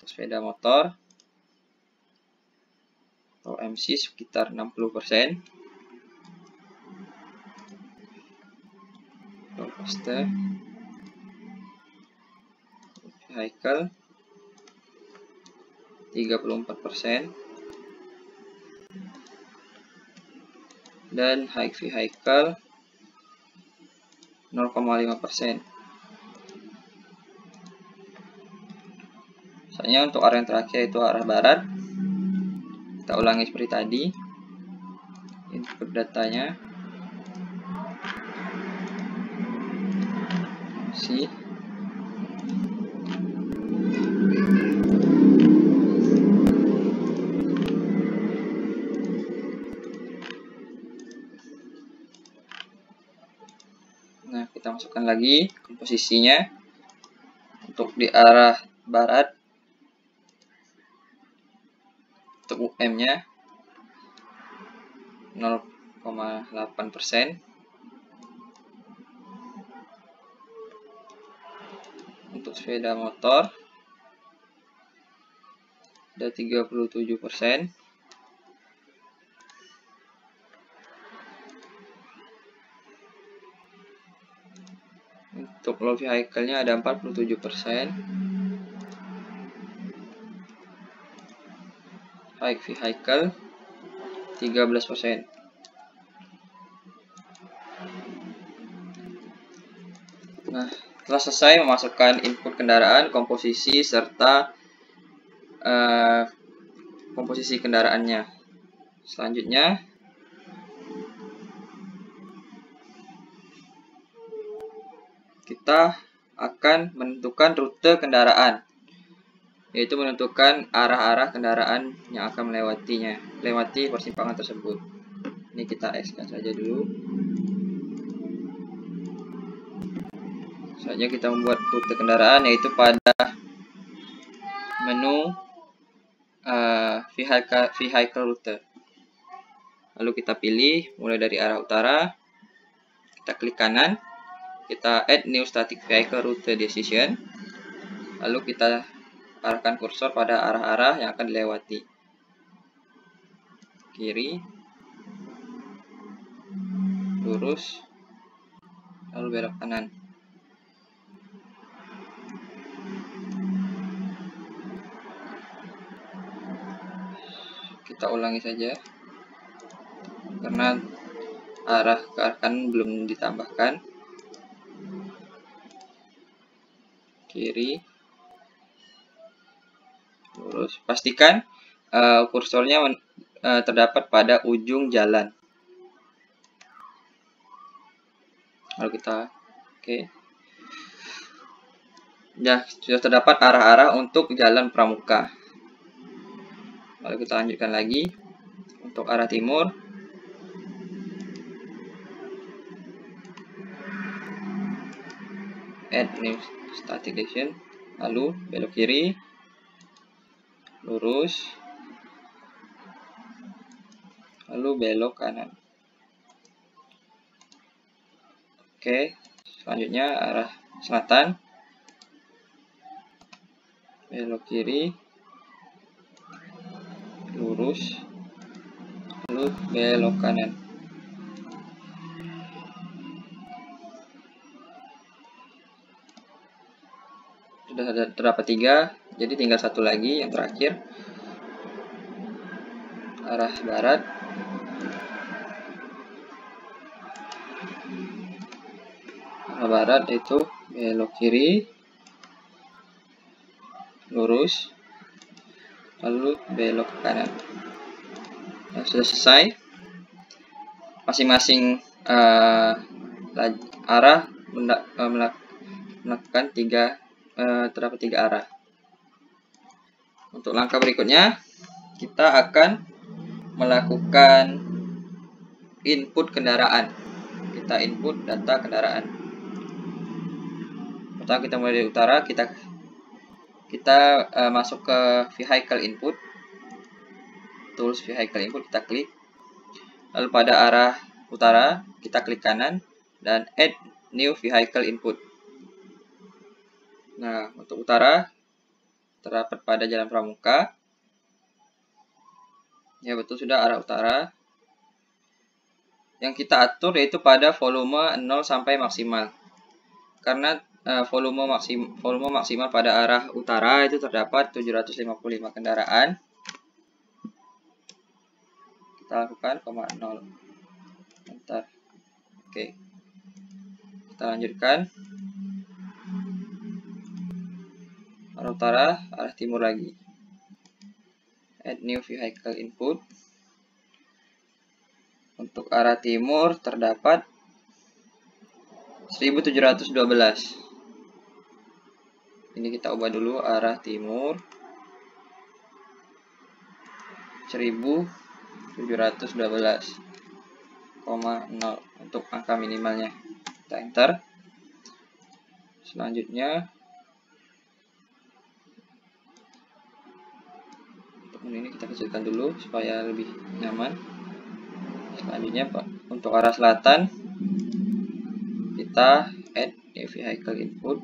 Sepeda motor atau MC sekitar 60%. paste, vehicle 34%, dan high vehicle 0,5%. Misalnya untuk arah yang terakhir itu arah barat, kita ulangi seperti tadi, input datanya, si nah kita masukkan lagi komposisinya. Untuk di arah barat, untuk UM-nya 0,8%. Untuk sepeda motor ada 37%. Untuk low vehicle-nya ada 47%. High vehicle 13%. Nah, setelah selesai memasukkan input kendaraan, komposisi, serta komposisi kendaraannya. Selanjutnya, kita akan menentukan rute kendaraan, yaitu menentukan arah-arah kendaraan yang akan melewati persimpangan tersebut. Ini kita X-kan saja dulu. Selanjutnya kita membuat rute kendaraan, yaitu pada menu vehicle route. Lalu kita pilih mulai dari arah utara, kita klik kanan, kita add new static vehicle route decision, lalu kita arahkan kursor pada arah-arah yang akan dilewati. Kiri, lurus, lalu belok kanan. Kita ulangi saja, karena arah ke arah kanan belum ditambahkan. Kiri, lurus. Pastikan kursornya terdapat pada ujung jalan. Lalu kita ya, sudah terdapat arah-arah untuk jalan pramuka. Lalu kita lanjutkan lagi untuk arah timur. Add new static decision, lalu belok kiri, lurus, lalu belok kanan. Selanjutnya arah selatan, belok kiri, lurus, lalu belok kanan. Sudah terdapat 3, jadi tinggal satu lagi yang terakhir, arah barat, itu belok kiri, lurus, lalu belok ke kanan. Nah, sudah selesai. Masing-masing arah melakukan terdapat 3 arah. Untuk langkah berikutnya, kita akan melakukan input kendaraan. Kita input data kendaraan. Pertama kita mulai dari utara, kita masuk ke vehicle input, tools vehicle input, kita klik. Lalu pada arah utara kita klik kanan dan add new vehicle input. Nah, untuk utara terdapat pada jalan pramuka. Ya, betul, sudah arah utara. Yang kita atur yaitu pada volume 0 sampai maksimal. karena volume maksimal pada arah utara itu terdapat 755 kendaraan. Kita lakukan 0. Bentar. Oke. Kita lanjutkan. Arah utara, arah timur lagi. Add new vehicle input. Untuk arah timur terdapat 1712. Ini kita ubah dulu arah timur 1712,0 untuk angka minimalnya. Kita enter. Selanjutnya untuk ini kita kecilkan dulu supaya lebih nyaman. Selanjutnya untuk arah selatan kita add new vehicle input.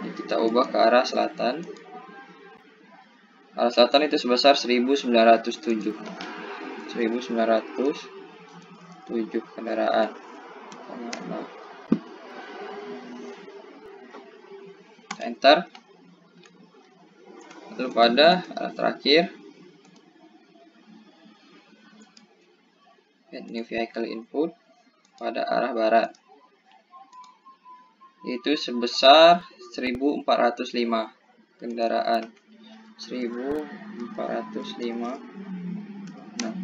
Ini kita ubah ke arah selatan. Arah selatan itu sebesar 1907 kendaraan. Kita enter. Lalu pada arah terakhir add new vehicle input pada arah barat, itu sebesar 1405 kendaraan. 1405. Nah,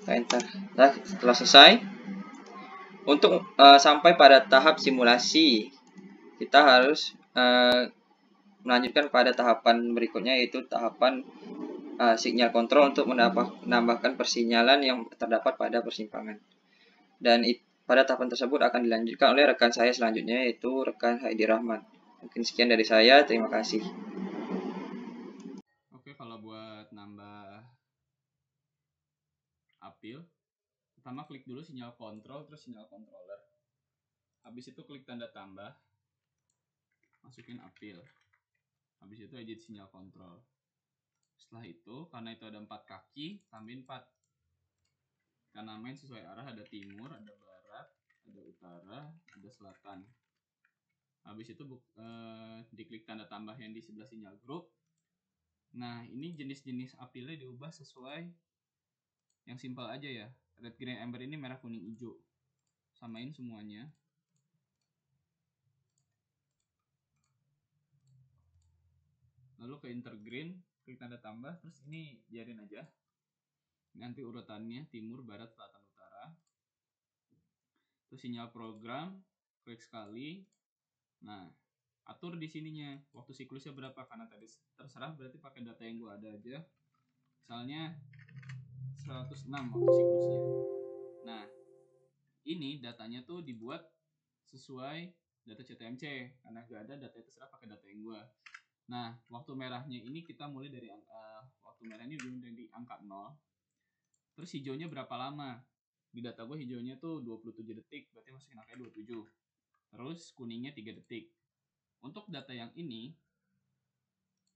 kita enter. Nah, setelah selesai, untuk sampai pada tahap simulasi, kita harus melanjutkan pada tahapan berikutnya, yaitu tahapan sinyal kontrol untuk menambahkan persinyalan yang terdapat pada persimpangan. Dan pada tahapan tersebut akan dilanjutkan oleh rekan saya selanjutnya, yaitu rekan Haidi Rahman. Mungkin sekian dari saya, terima kasih. Oke, kalau buat nambah apil, pertama klik dulu sinyal kontrol, terus sinyal controller. Habis itu klik tanda tambah, masukin apil. Habis itu edit sinyal kontrol. Setelah itu, karena itu ada 4 kaki, tambahin 4. Kita namain sesuai arah, ada timur, ada barat, ada utara, ada selatan. Habis itu diklik tanda tambah yang di sebelah sinyal grup. Nah, ini jenis-jenis apilnya diubah sesuai yang simpel aja ya. Red, green, amber ini merah, kuning, hijau. Samain semuanya. Lalu ke intergreen, klik tanda tambah, terus ini biarin aja. Nanti urutannya timur, barat, selatan, utara. Terus sinyal program, klik sekali. Nah, atur di sininya waktu siklusnya berapa, karena tadi terserah, berarti pakai data yang gua ada aja. Misalnya 106 waktu siklusnya. Nah, ini datanya tuh dibuat sesuai data CTMC, karena gak ada data terserah, pakai data yang gua. Nah, waktu merahnya ini kita mulai dari waktu merahnya dari angka 0. Terus hijaunya berapa lama? Di data gue hijaunya tuh 27 detik, berarti masukin angkanya 27. Terus kuningnya 3 detik. Untuk data yang ini,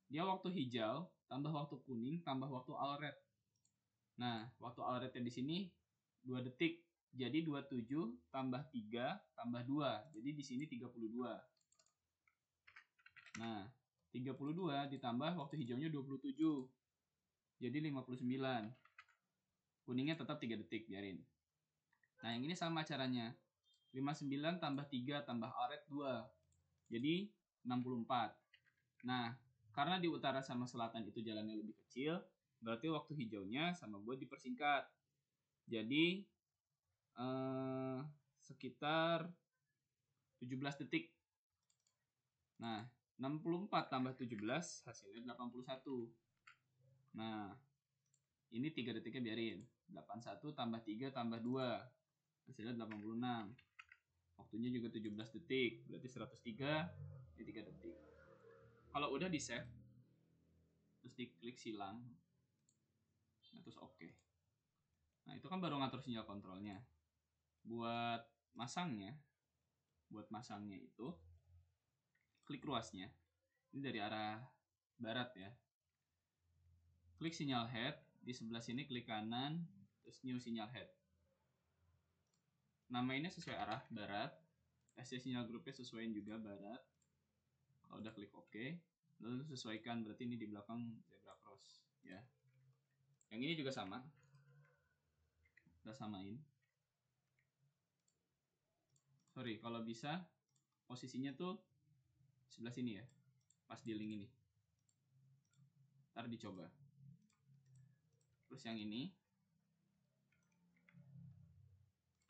dia waktu hijau tambah waktu kuning tambah waktu alert. Nah, waktu alertnya di sini 2 detik. Jadi 27 tambah 3 tambah 2. Jadi di sini 32. Nah, 32 ditambah waktu hijaunya 27. Jadi 59. Kuningnya tetap 3 detik, biarin. Nah, yang ini sama caranya. 59 tambah 3 tambah alert 2. Jadi 64. Nah, karena di utara sama selatan itu jalannya lebih kecil, berarti waktu hijaunya sama gue dipersingkat. Jadi sekitar 17 detik. Nah, 64 tambah 17 hasilnya 81. Nah, ini 3 detiknya biarin. 81 tambah 3 tambah 2 hasilnya 86. Waktunya juga 17 detik, berarti 103 di 3 detik. Kalau udah di save, terus diklik silang, nah terus oke. Nah, itu kan baru ngatur sinyal kontrolnya. Buat masangnya itu klik ruasnya. Ini dari arah barat ya. Klik sinyal head, di sebelah sini klik kanan, terus new sinyal head. namainnya sesuai arah barat. SC sinyal grupnya sesuaiin juga barat. Kalau udah klik OK, lalu sesuaikan, berarti ini di belakang zebra cross ya. Yang ini juga sama, kita samain. Sorry, kalau bisa posisinya tuh sebelah sini ya, pas di link ini. Ntar dicoba. Terus yang ini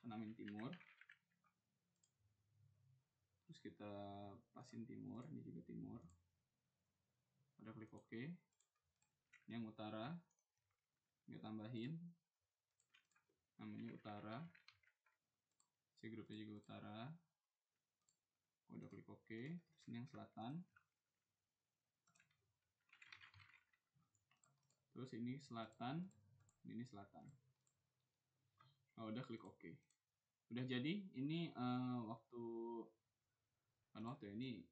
namain timur. Terus kita pasin timur, ini juga timur. Udah klik OK. Ini yang utara, kita tambahin namanya utara. Si grupnya juga utara. Udah klik OK. Terus ini yang selatan. Terus ini selatan, ini selatan. Oh, udah klik OK. Udah jadi. Ini waktu ya, ini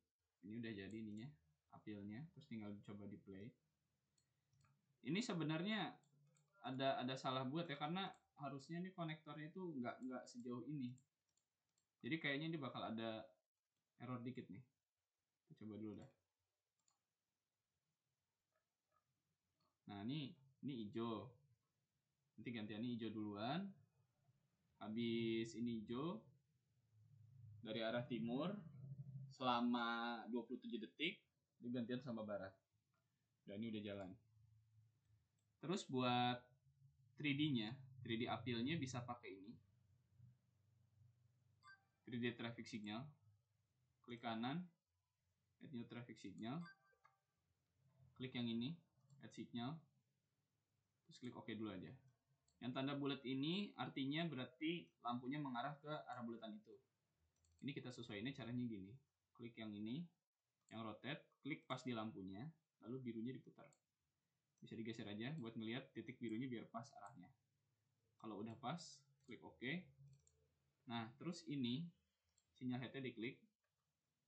udah jadi ininya, apilnya. Terus tinggal coba di play. Ini sebenarnya ada salah buat ya, karena harusnya nih konektornya itu nggak sejauh ini. Jadi kayaknya ini bakal ada error dikit nih. Kita coba dulu dah. Nah, ini hijau. Nanti gantiannya hijau duluan. Habis ini hijau dari arah timur selama 27 detik, digantian sama barat. Dan ini udah jalan. Terus buat 3D-nya, 3D appeal-nya bisa pakai ini. 3D traffic signal. Klik kanan, add new traffic signal. Klik yang ini, add signal. Terus klik OK dulu aja. Yang tanda bulat ini artinya berarti lampunya mengarah ke arah bulatan itu. Ini kita sesuaiinnya caranya gini. Klik yang ini, yang rotate, klik pas di lampunya, lalu birunya diputar. Bisa digeser aja buat ngelihat titik birunya biar pas arahnya. Kalau udah pas, klik OK. Nah, terus ini sinyal headnya diklik.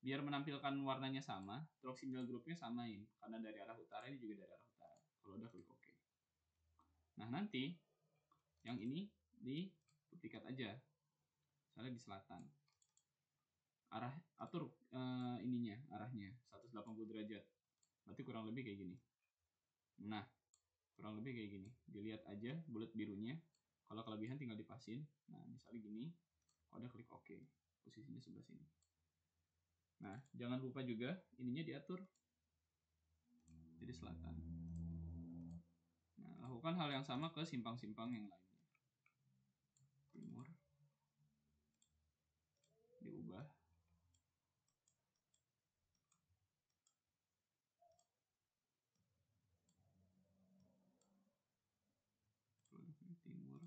Biar menampilkan warnanya sama, stroke sinyal grupnya samain. Karena dari arah utara, ini juga dari arah utara. Kalau udah klik OK. Nah, nanti yang ini di duplikat aja. Misalnya di selatan. Atur ininya, arahnya 180 derajat. Berarti kurang lebih kayak gini. Nah, kurang lebih kayak gini. Dilihat aja bulat birunya. Kalau kelebihan tinggal dipasin. Nah, misalnya gini. Udah klik OK. Posisinya sebelah sini. Nah, jangan lupa juga ininya diatur. Jadi selatan. Nah, lakukan hal yang sama ke simpang-simpang yang lainnya. Timur. Diubah. Timur.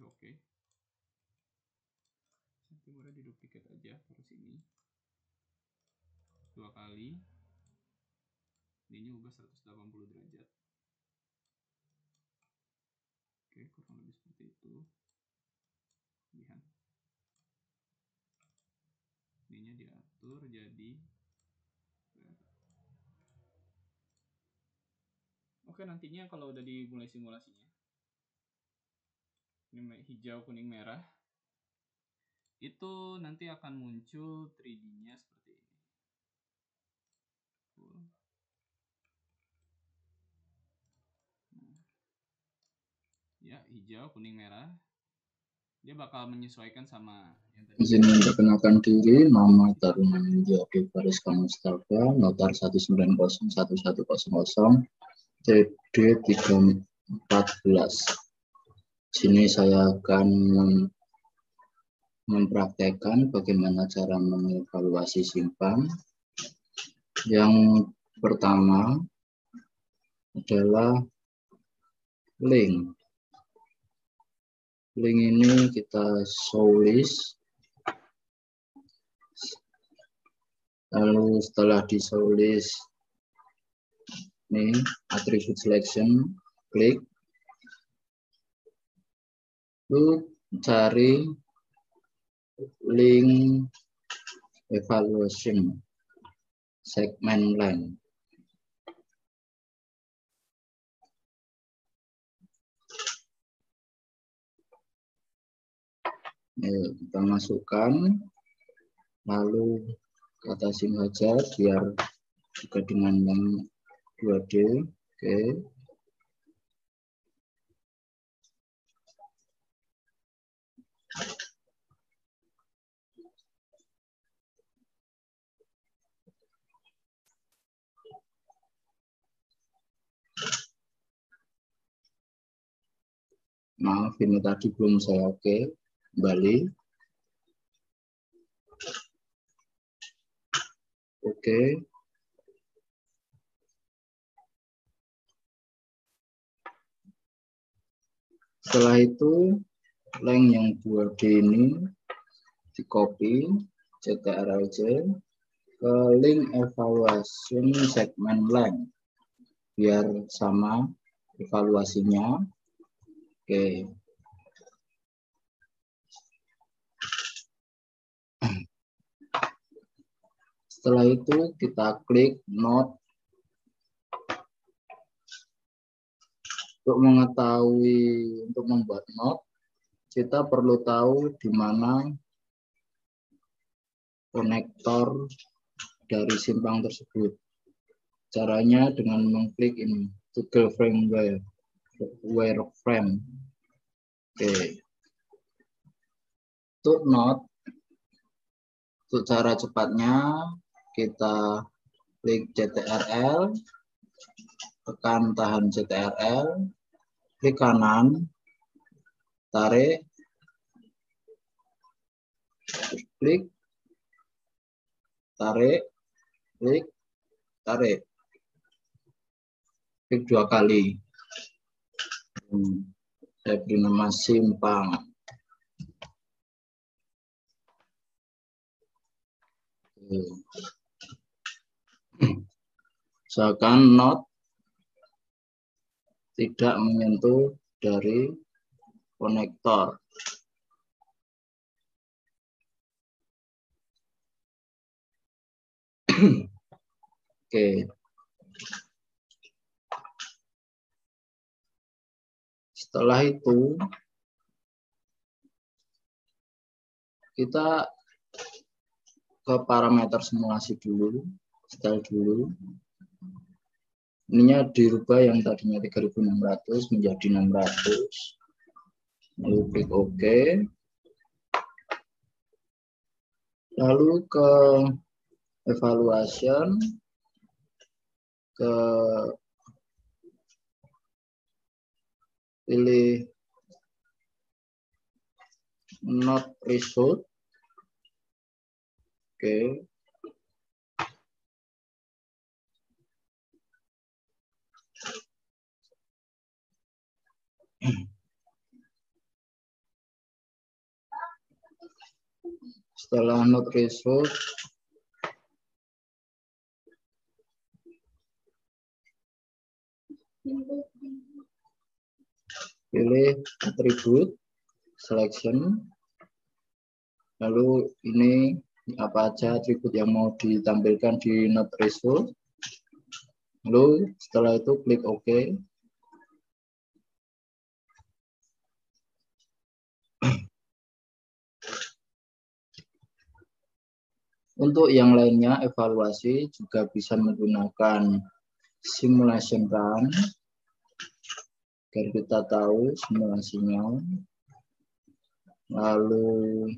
Oke. Timurnya diduplikat aja, taruh sini. 2 kali. Ininya ubah 180 derajat. Oke, kurang lebih seperti itu. Lihat. Ininya diatur jadi. Oke, nantinya kalau udah dimulai simulasinya. Ini hijau, kuning, merah. Itu nanti akan muncul 3D-nya seperti ini. Nah. Ya, hijau, kuning, merah. Dia bakal menyesuaikan sama yang tadi. Izin memperkenalkan diri, nama Taruna Nindya Faris Mustafa, notar 1901100, TD 314. Sini saya akan mempraktekkan bagaimana cara mengevaluasi simpang. Yang pertama adalah link. Link ini kita show list. Lalu setelah di show list, ini attribute selection, klik. Lalu cari link evaluation segment line. Kita masukkan, lalu atasin saja biar juga dengan yang 2D. Oke. Maaf, ini tadi belum saya oke. Kembali. Oke. Setelah itu, link yang 2D ini di copy, CTRL-C ke link evaluation segment length biar sama evaluasinya. Oke. Setelah itu kita klik node. Untuk mengetahui untuk membuat node, kita perlu tahu di mana konektor dari simpang tersebut. Caranya dengan mengklik ini, toggle firmware wireframe. Oke. Untuk node, untuk cara cepatnya kita klik CTRL, tekan tahan CTRL, klik kanan, tarik, klik, tarik, klik, tarik. Klik 2 kali. Saya beri nama simpang. Misalkan node tidak menyentuh dari konektor. Oke. Setelah itu kita ke parameter simulasi dulu, style dulu. Ininya dirubah yang tadinya 3600 menjadi 600. Lalu klik OK. Lalu ke evaluation, ke pilih not result. Oke. Setelah not result, pilih atribut selection. Lalu ini apa aja atribut yang mau ditampilkan di not result. Lalu setelah itu klik OK. Untuk yang lainnya evaluasi juga bisa menggunakan simulation run agar kita tahu simulasinya. Lalu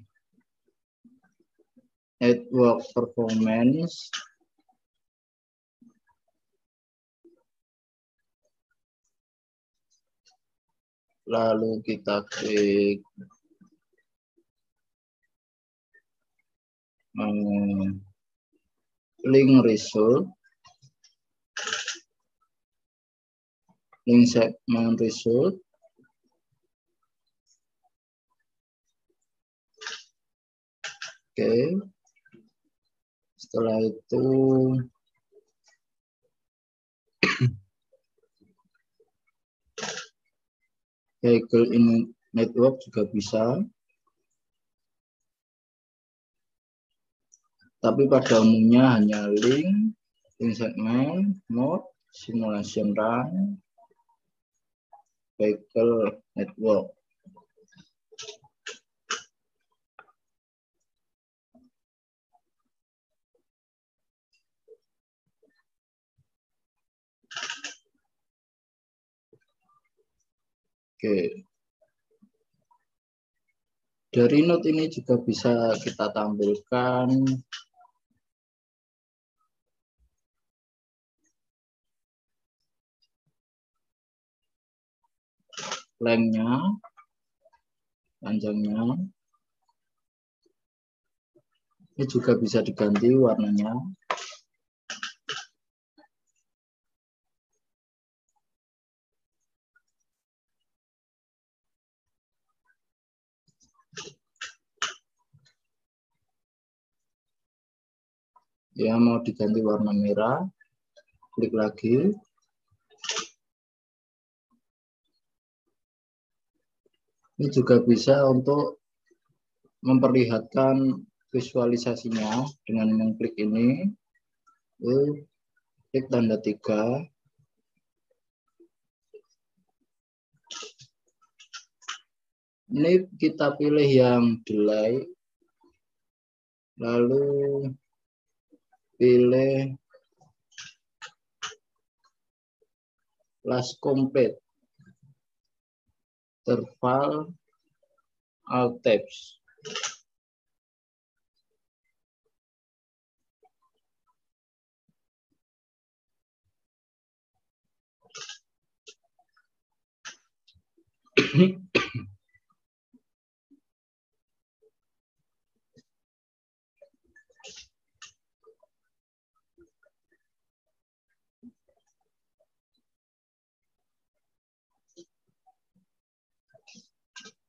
network performance. Lalu kita klik link result, link segment result. Oke. Setelah itu vehicle in network juga bisa. Tapi pada umumnya hanya link segment, mode, simulation run, vehicle network. Oke. Dari note ini juga bisa kita tampilkan lengthnya, panjangnya. Ini juga bisa diganti warnanya. Ya, mau diganti warna merah, klik lagi. Ini juga bisa untuk memperlihatkan visualisasinya dengan mengklik ini. Klik tanda 3. Ini kita pilih yang delay, lalu pilih last complete, interval, alt tabs.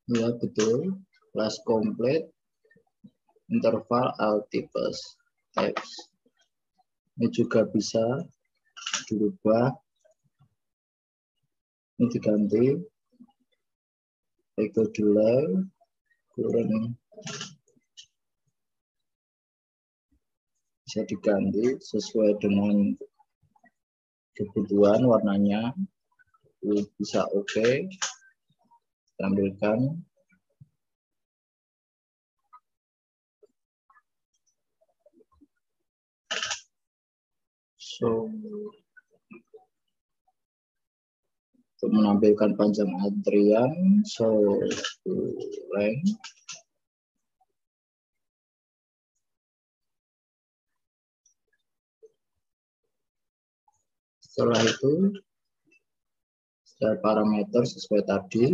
Ya, betul. Last complete, interval, alt tabs. Ini juga bisa dirubah. Ini diganti. Itu delay, kurang bisa diganti sesuai dengan kebutuhan warnanya. Bisa oke. Tampilkan. So, untuk menampilkan panjang antrian, length. Setelah itu, setelah parameter sesuai tadi,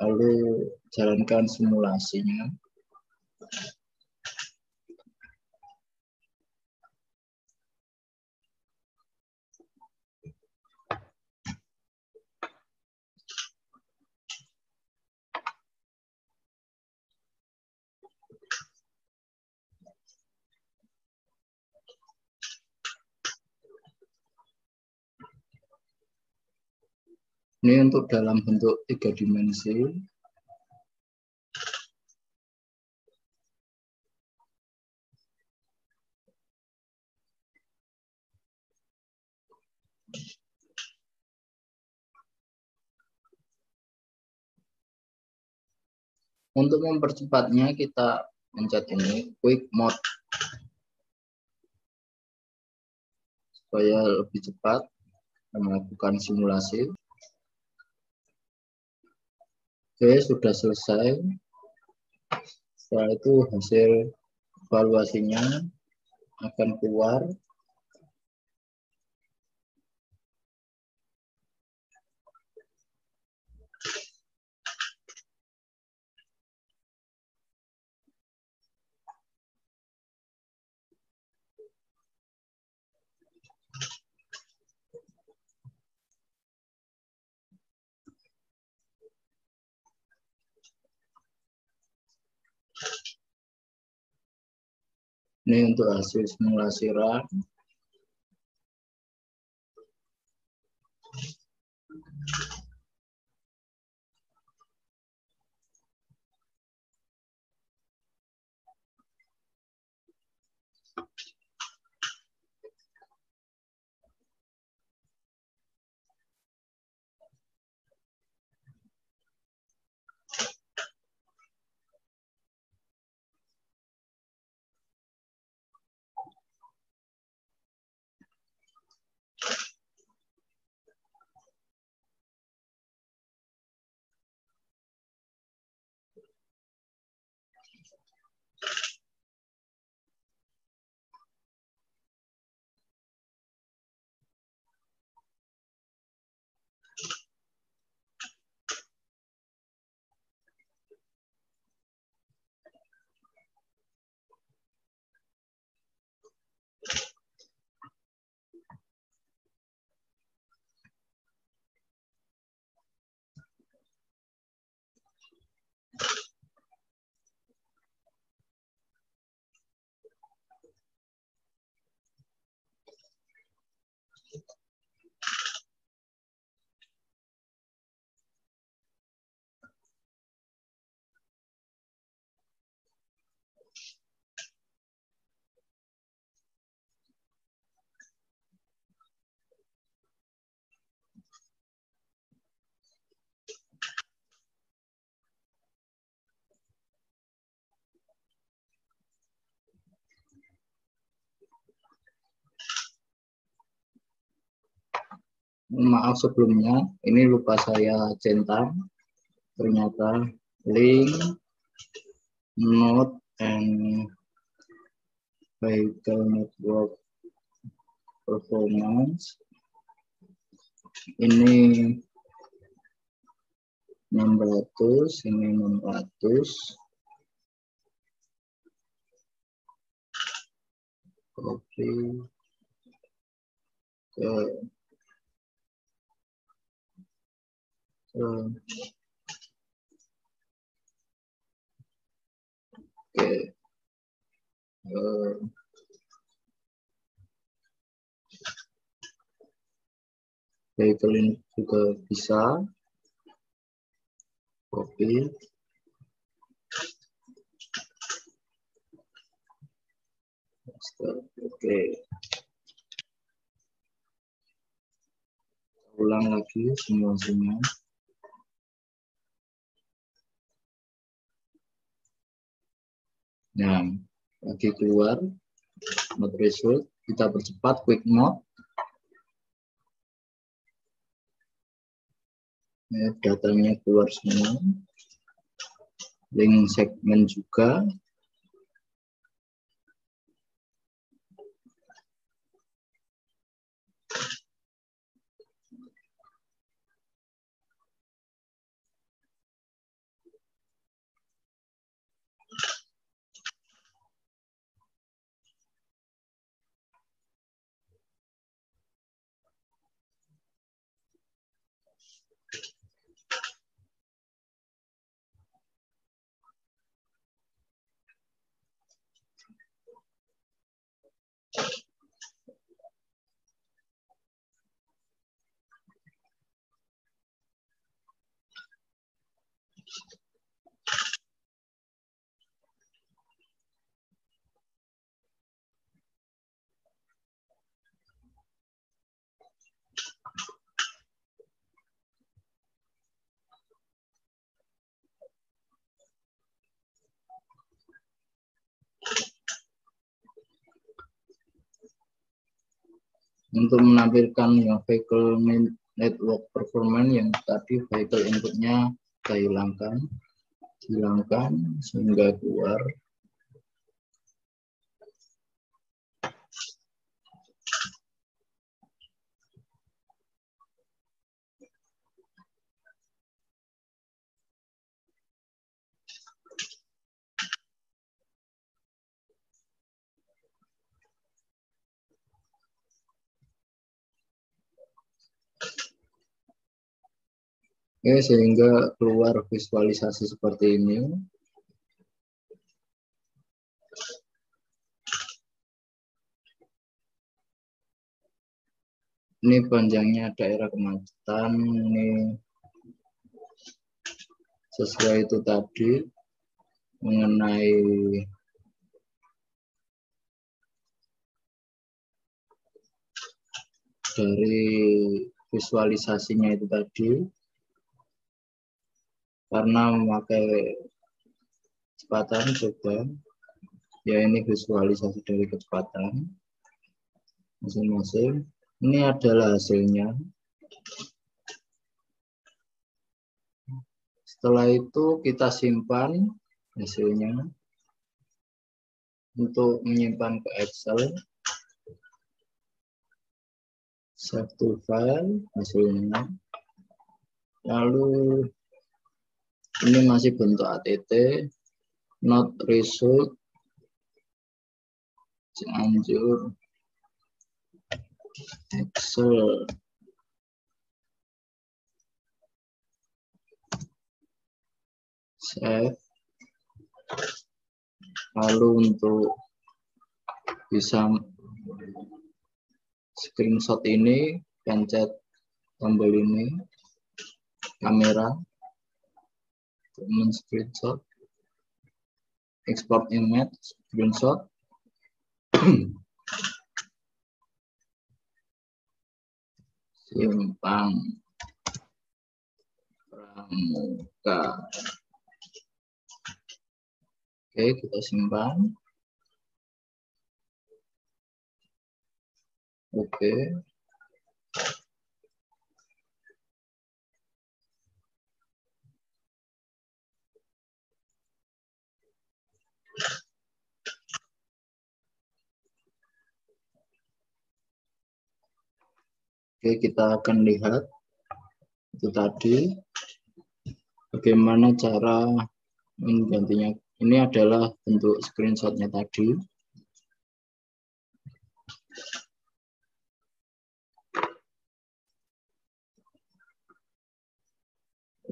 lalu jalankan simulasinya. Ini untuk dalam bentuk 3 dimensi. Untuk mempercepatnya kita pencet ini quick mode supaya lebih cepat melakukan simulasi. Oke, sudah selesai. Setelah itu hasil evaluasinya akan keluar. Ini untuk hasil simulasi run. Maaf sebelumnya, ini lupa saya centang. Ternyata link, node, and vehicle network performance. Ini 600, ini 600. Copy ke vehicle ini juga bisa copy. Oke, ulang lagi semua. Nah, lagi keluar mode result, kita percepat quick mode. Ya, datanya keluar semua. Link segmen juga. Untuk menampilkan yang vehicle network performance yang tadi vehicle inputnya kita hilangkan sehingga keluar. Oke, sehingga keluar visualisasi seperti ini. Ini panjangnya daerah kemacetan, ini sesuai itu tadi mengenai dari visualisasinya itu tadi. Karena memakai kecepatan coba ya, ini visualisasi dari kecepatan masing-masing. Ini adalah hasilnya. Setelah itu kita simpan hasilnya. Untuk menyimpan ke Excel, save to file hasilnya. Lalu ini masih bentuk ATT, not result, Cianjur, Excel. Save. Lalu untuk bisa screenshot ini, pencet tombol ini, kamera, screenshot, export image, screenshot, simpan pramuka. Oke, kita simpan. Oke. Oke, kita akan lihat itu tadi bagaimana cara menggantinya. Ini adalah bentuk screenshotnya tadi.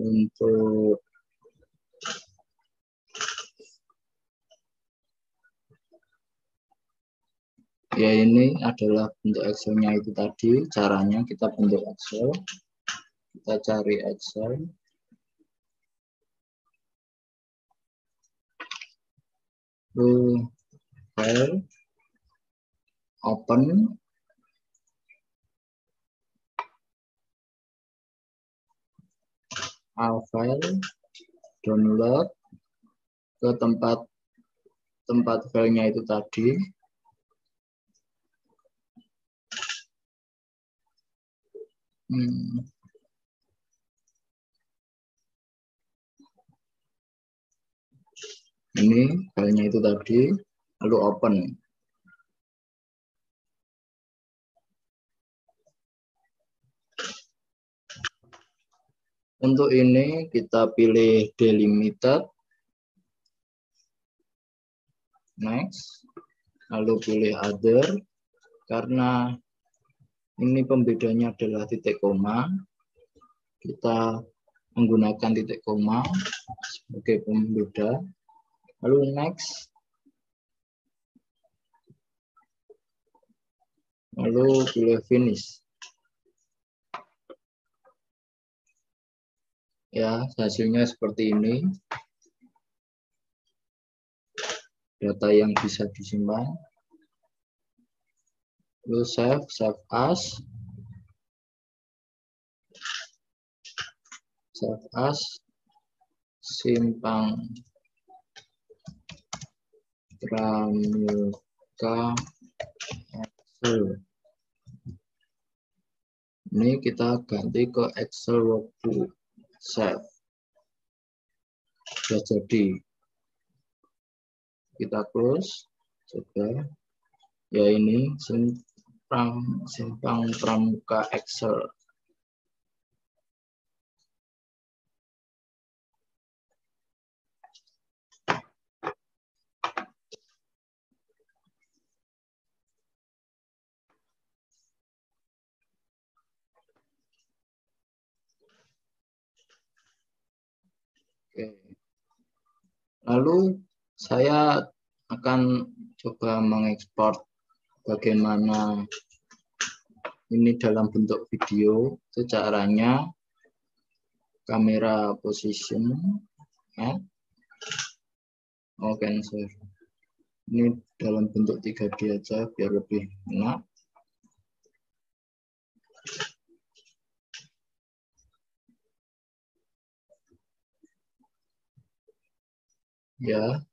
Untuk ya, ini adalah bentuk Excel-nya itu tadi. Caranya kita bentuk Excel. Kita cari Excel. File, open, file, download ke tempat filenya itu tadi. Ini filenya itu tadi, lalu open. Untuk ini kita pilih delimited, next, lalu pilih other. Karena ini pembedanya adalah titik koma, kita menggunakan titik koma sebagai pembeda. Lalu next, lalu pilih finish. Ya, hasilnya seperti ini. Data yang bisa disimpan. Lalu save as. Save as, Simpang Pramuka Excel. Ini kita ganti ke Excel workbook. Save. Sudah jadi. Kita close. Coba. Ya, ini Simpang Pramuka Excel. Oke. Lalu saya akan coba mengekspor bagaimana ini dalam bentuk video. Itu caranya kamera position, cancel. Ini dalam bentuk 3D aja biar lebih enak. Ya,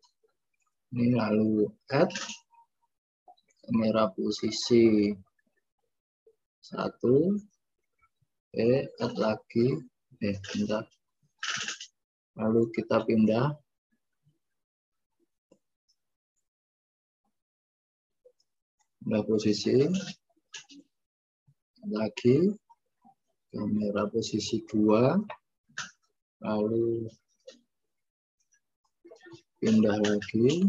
ini lalu add kamera posisi 1, add lagi, bentar. Lalu kita pindah posisi lagi, kamera posisi 2, lalu pindah lagi,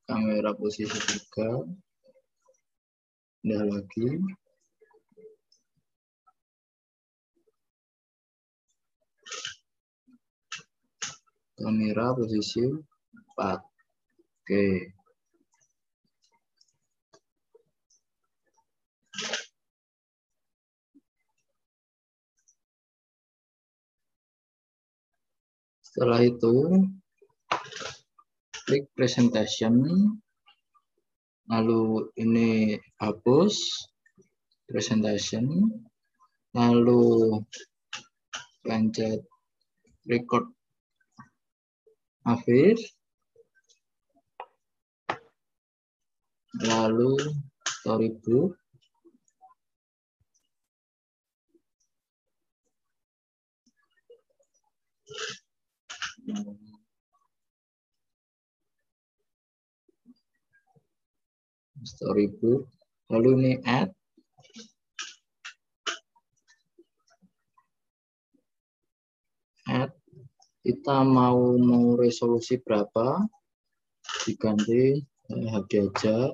kamera posisi 3, pindah lagi, kamera posisi 4. Oke. Setelah itu, klik presentation, lalu ini hapus presentation, lalu pencet record akhir, lalu storybook, storybook. Lalu ini add. Kita mau resolusi berapa, diganti HD aja,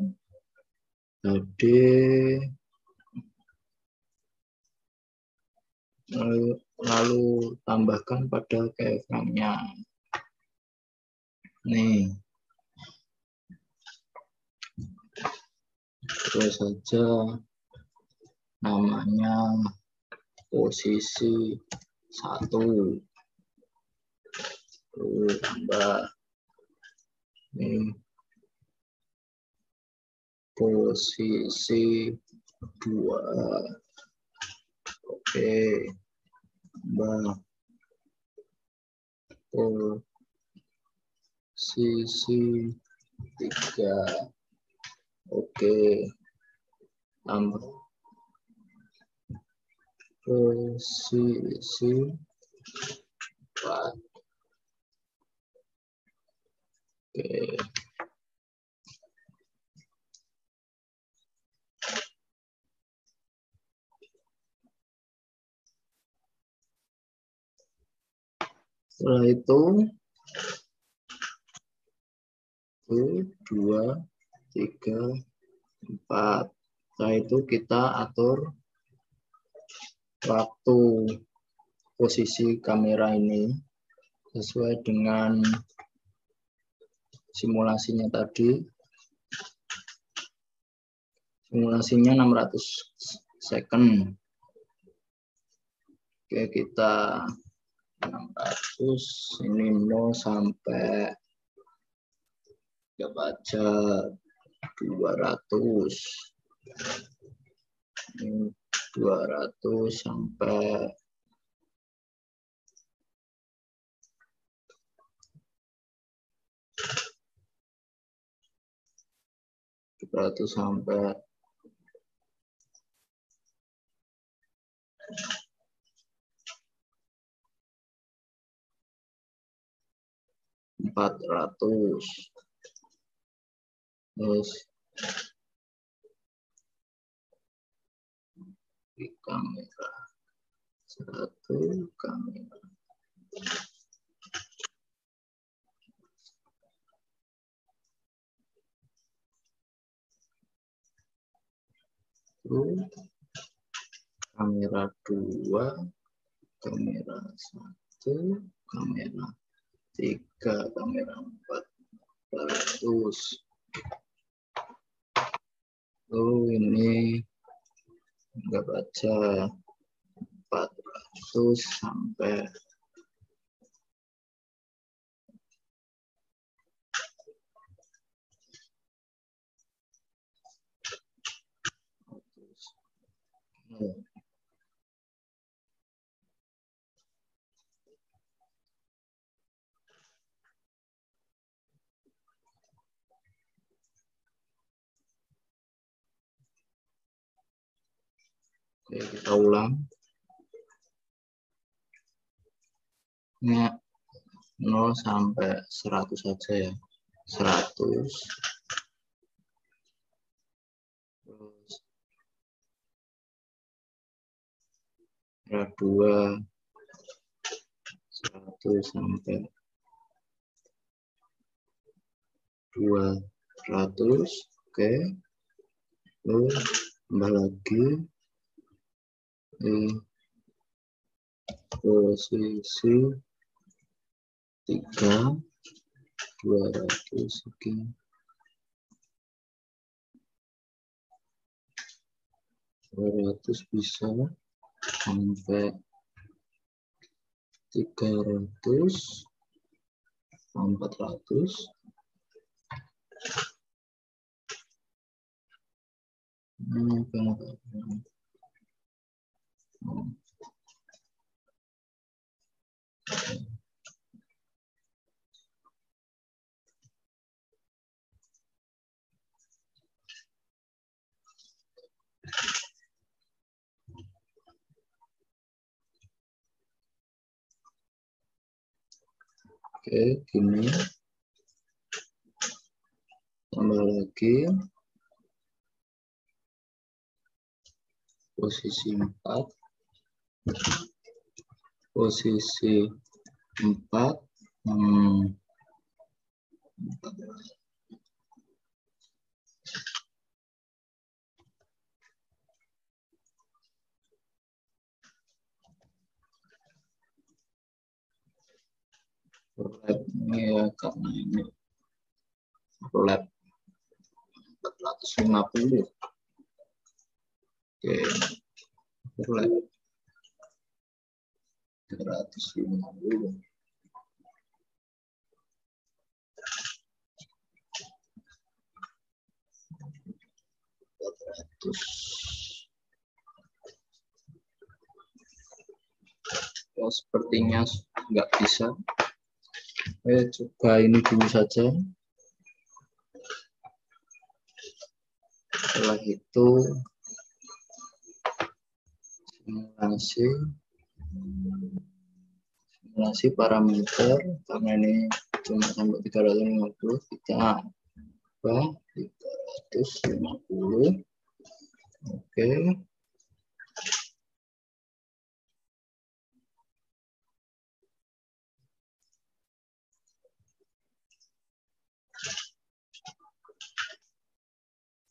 HD, lalu tambahkan pada keyframe-nya. Nih, terus saja namanya posisi 1, tambah ini posisi 2, oke, tambah posisi 3, oke, tambah posisi 4, oke. Setelah itu 2, 3, 4. Setelah itu kita atur waktu posisi kamera ini sesuai dengan simulasinya tadi. Simulasinya 600 second. Oke, kita 600, ini 0 sampai baca 200. Ini 200 sampai 400 sampai 400. Terus di kamera 1, kamera kamera 2, kamera 1, kamera 3, kamera 400. Ini nggak baca 400 sampai 100. Oke, kita ulang. Ini 0 sampai 100 saja ya. 100. Terus 2, 100 sampai 200. Oke. Lalu tambah lagi posisi 3, 200. Oke. 200 bisa sampai 300, 400. Oke, gini. Tambah lagi posisi 4, posisi 4, ini ya karena ini lab 450. Oke, lab 350. Ya, sepertinya nggak bisa. Coba ini dulu saja. Setelah itu simulasi parameter, karena ini cuma sampai 350, kita ubah 350. Oke.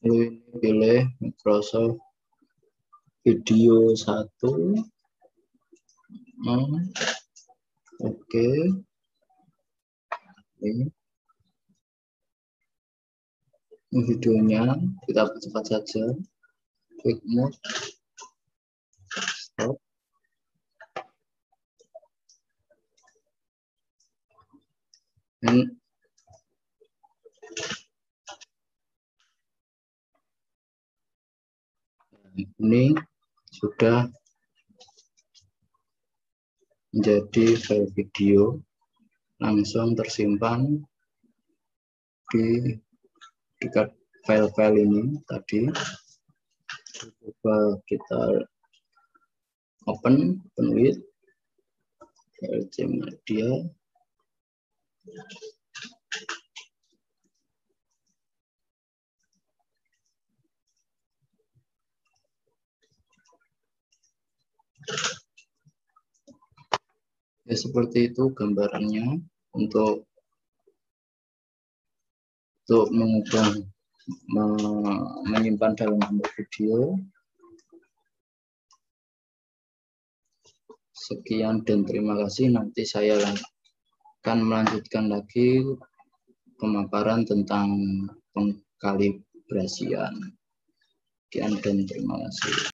Lalu ini pilih Microsoft Video 1. Oke. Ini videonya kita cepat saja. Quick mode. Stop. Ini sudah menjadi file video, langsung tersimpan di dekat file-file ini tadi. Coba kita open with VLC Media. Ya, seperti itu gambarannya untuk mengubah menyimpan dalam bentuk video. Sekian dan terima kasih. Nanti saya akan melanjutkan lagi pemaparan tentang pengkalibrasian. Sekian dan terima kasih.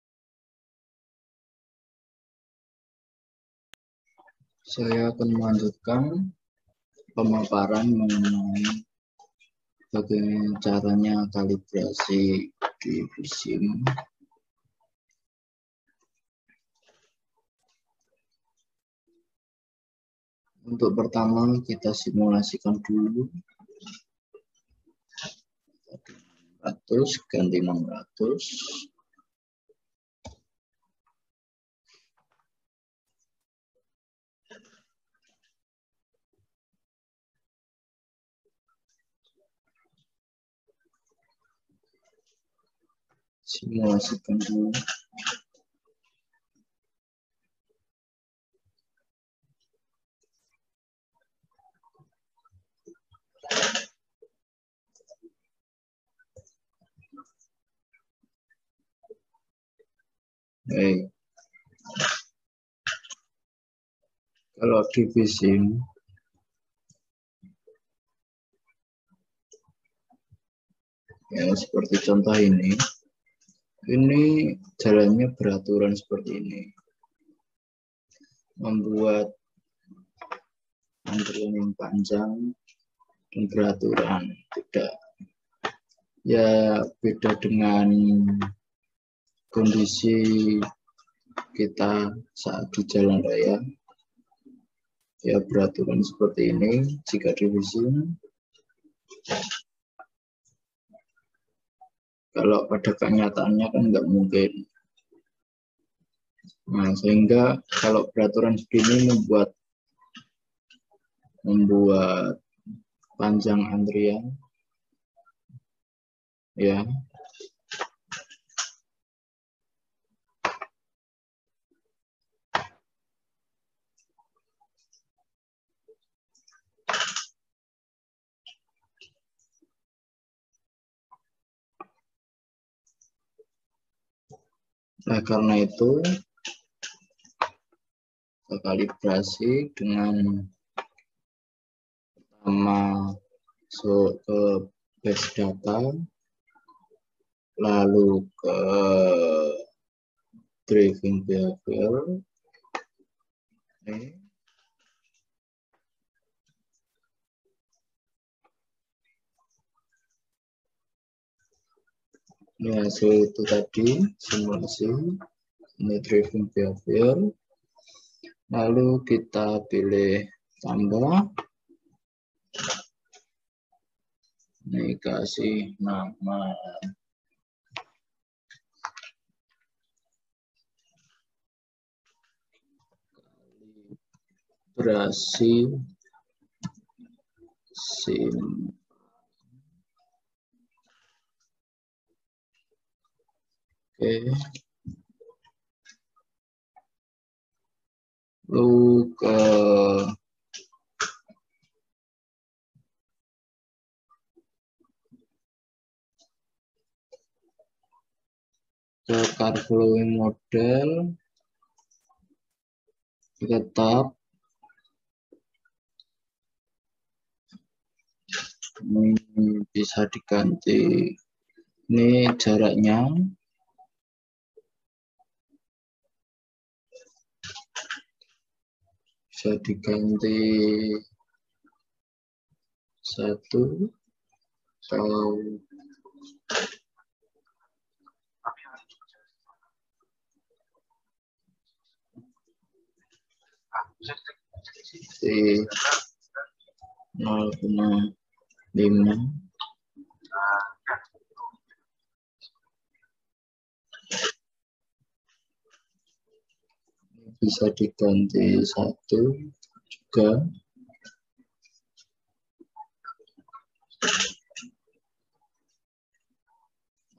Saya akan melanjutkan pemaparan mengenai bagaimana caranya kalibrasi di VSim. Untuk pertama kita simulasikan dulu. 600 ganti 600. Simulasikan dulu. Kalau di VSim ya seperti contoh ini jalannya beraturan seperti ini, membuat antrian yang panjang dan beraturan. Tidak ya, beda dengan kondisi kita saat di jalan raya. Ya, beraturan seperti ini jika di VSim. Kalau pada kenyataannya kan nggak mungkin. Nah, sehingga kalau peraturan segini membuat panjang antrian, ya. Nah, karena itu kita kalibrasi dengan pertama ke base data, lalu ke driving behavior. Ini. Ini hasil itu tadi, simulasi, ini driving behavior. Lalu kita pilih tambah. Ini kasih nama kalibrasi sim. Oke. Lalu ke car flowing model, tetap ini bisa diganti. Ini jaraknya. Bisa diganti 1 atau di 0,5. Bisa diganti 1 juga.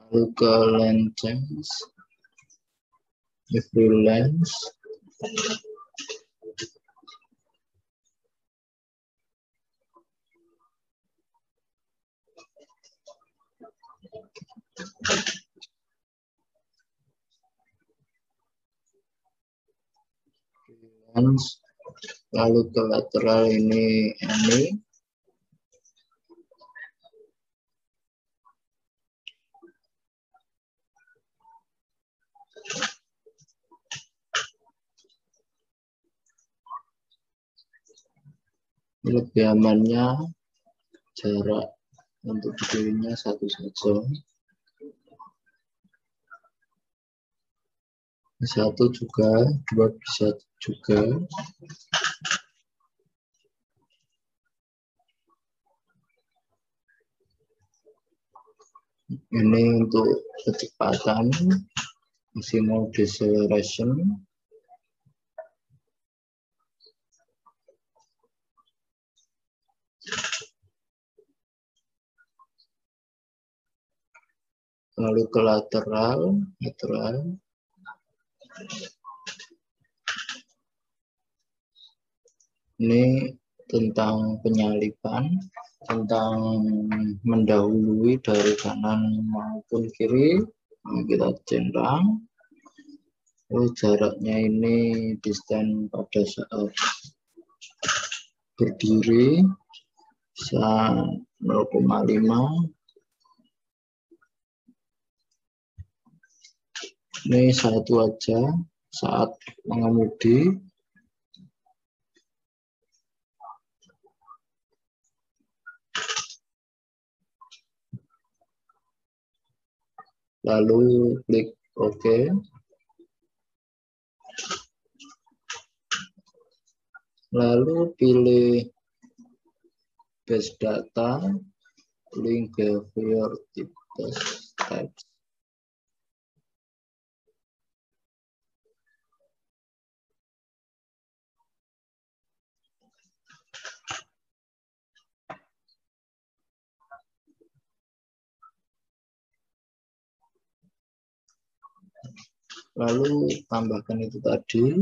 Lalu ke length change, every length. Lalu ke lateral ini. Lebih amannya jarak untuk berdirinya 1 saja. 1 juga, 2 bisa juga. Ini untuk kecepatan, maximal deceleration. Lalu ke lateral. Ini tentang penyalipan, tentang mendahului dari kanan maupun kiri. Nah, kita centang. Lalu jaraknya ini distance pada saat berdiri 0,5. Ini 1 aja saat mengemudi. Lalu klik OK. Lalu pilih base data, link behavior types. Lalu tambahkan itu tadi.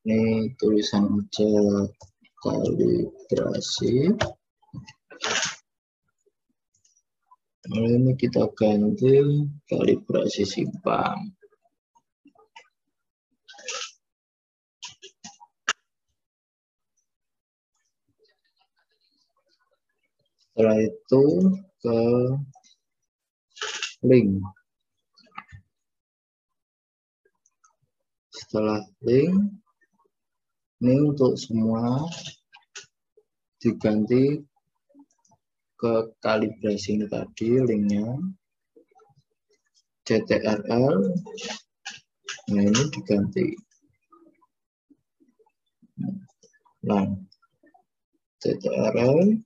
Ini tulisan aja kalibrasi. Lalu ini kita ganti kalibrasi simpang. Setelah itu ke link. Setelah link, ini untuk semua diganti ke kalibrasi ini tadi linknya CTRL. Nah ini diganti. Nah CTRL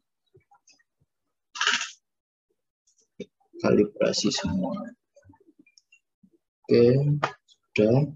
kalibrasi semua. Oke, sudah.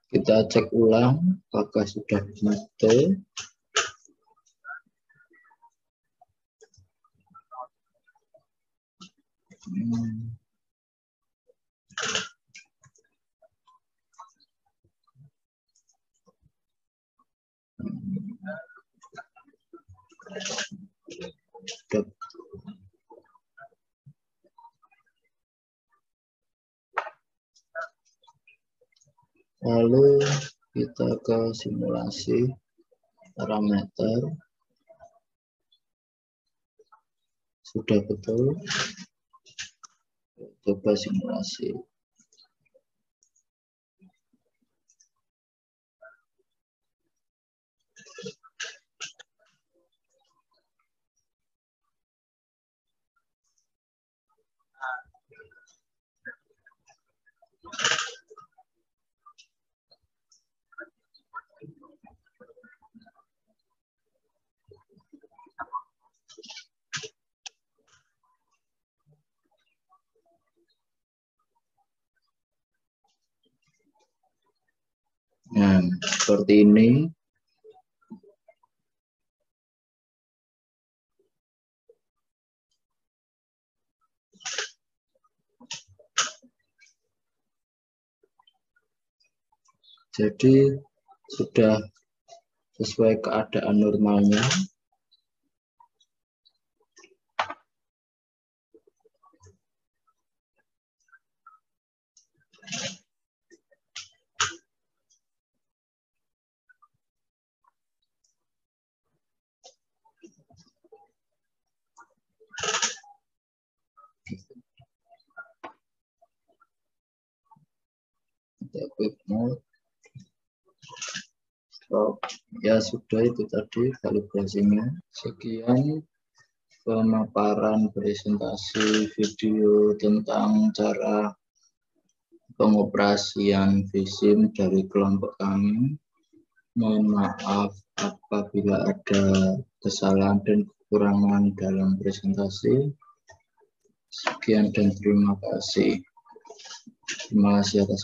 Kita cek ulang apakah sudah betul. Lalu kita ke simulasi parameter. Sudah betul. Coba simulasi. Nah, seperti ini. Jadi sudah sesuai keadaan normalnya. Quick mode. Stop. Ya sudah, itu tadi kalibrasinya. Sekian pemaparan presentasi video tentang cara pengoperasian VSIM dari kelompok kami. Mohon maaf apabila ada kesalahan dan kekurangan dalam presentasi. Sekian dan terima kasih. Terima kasih atas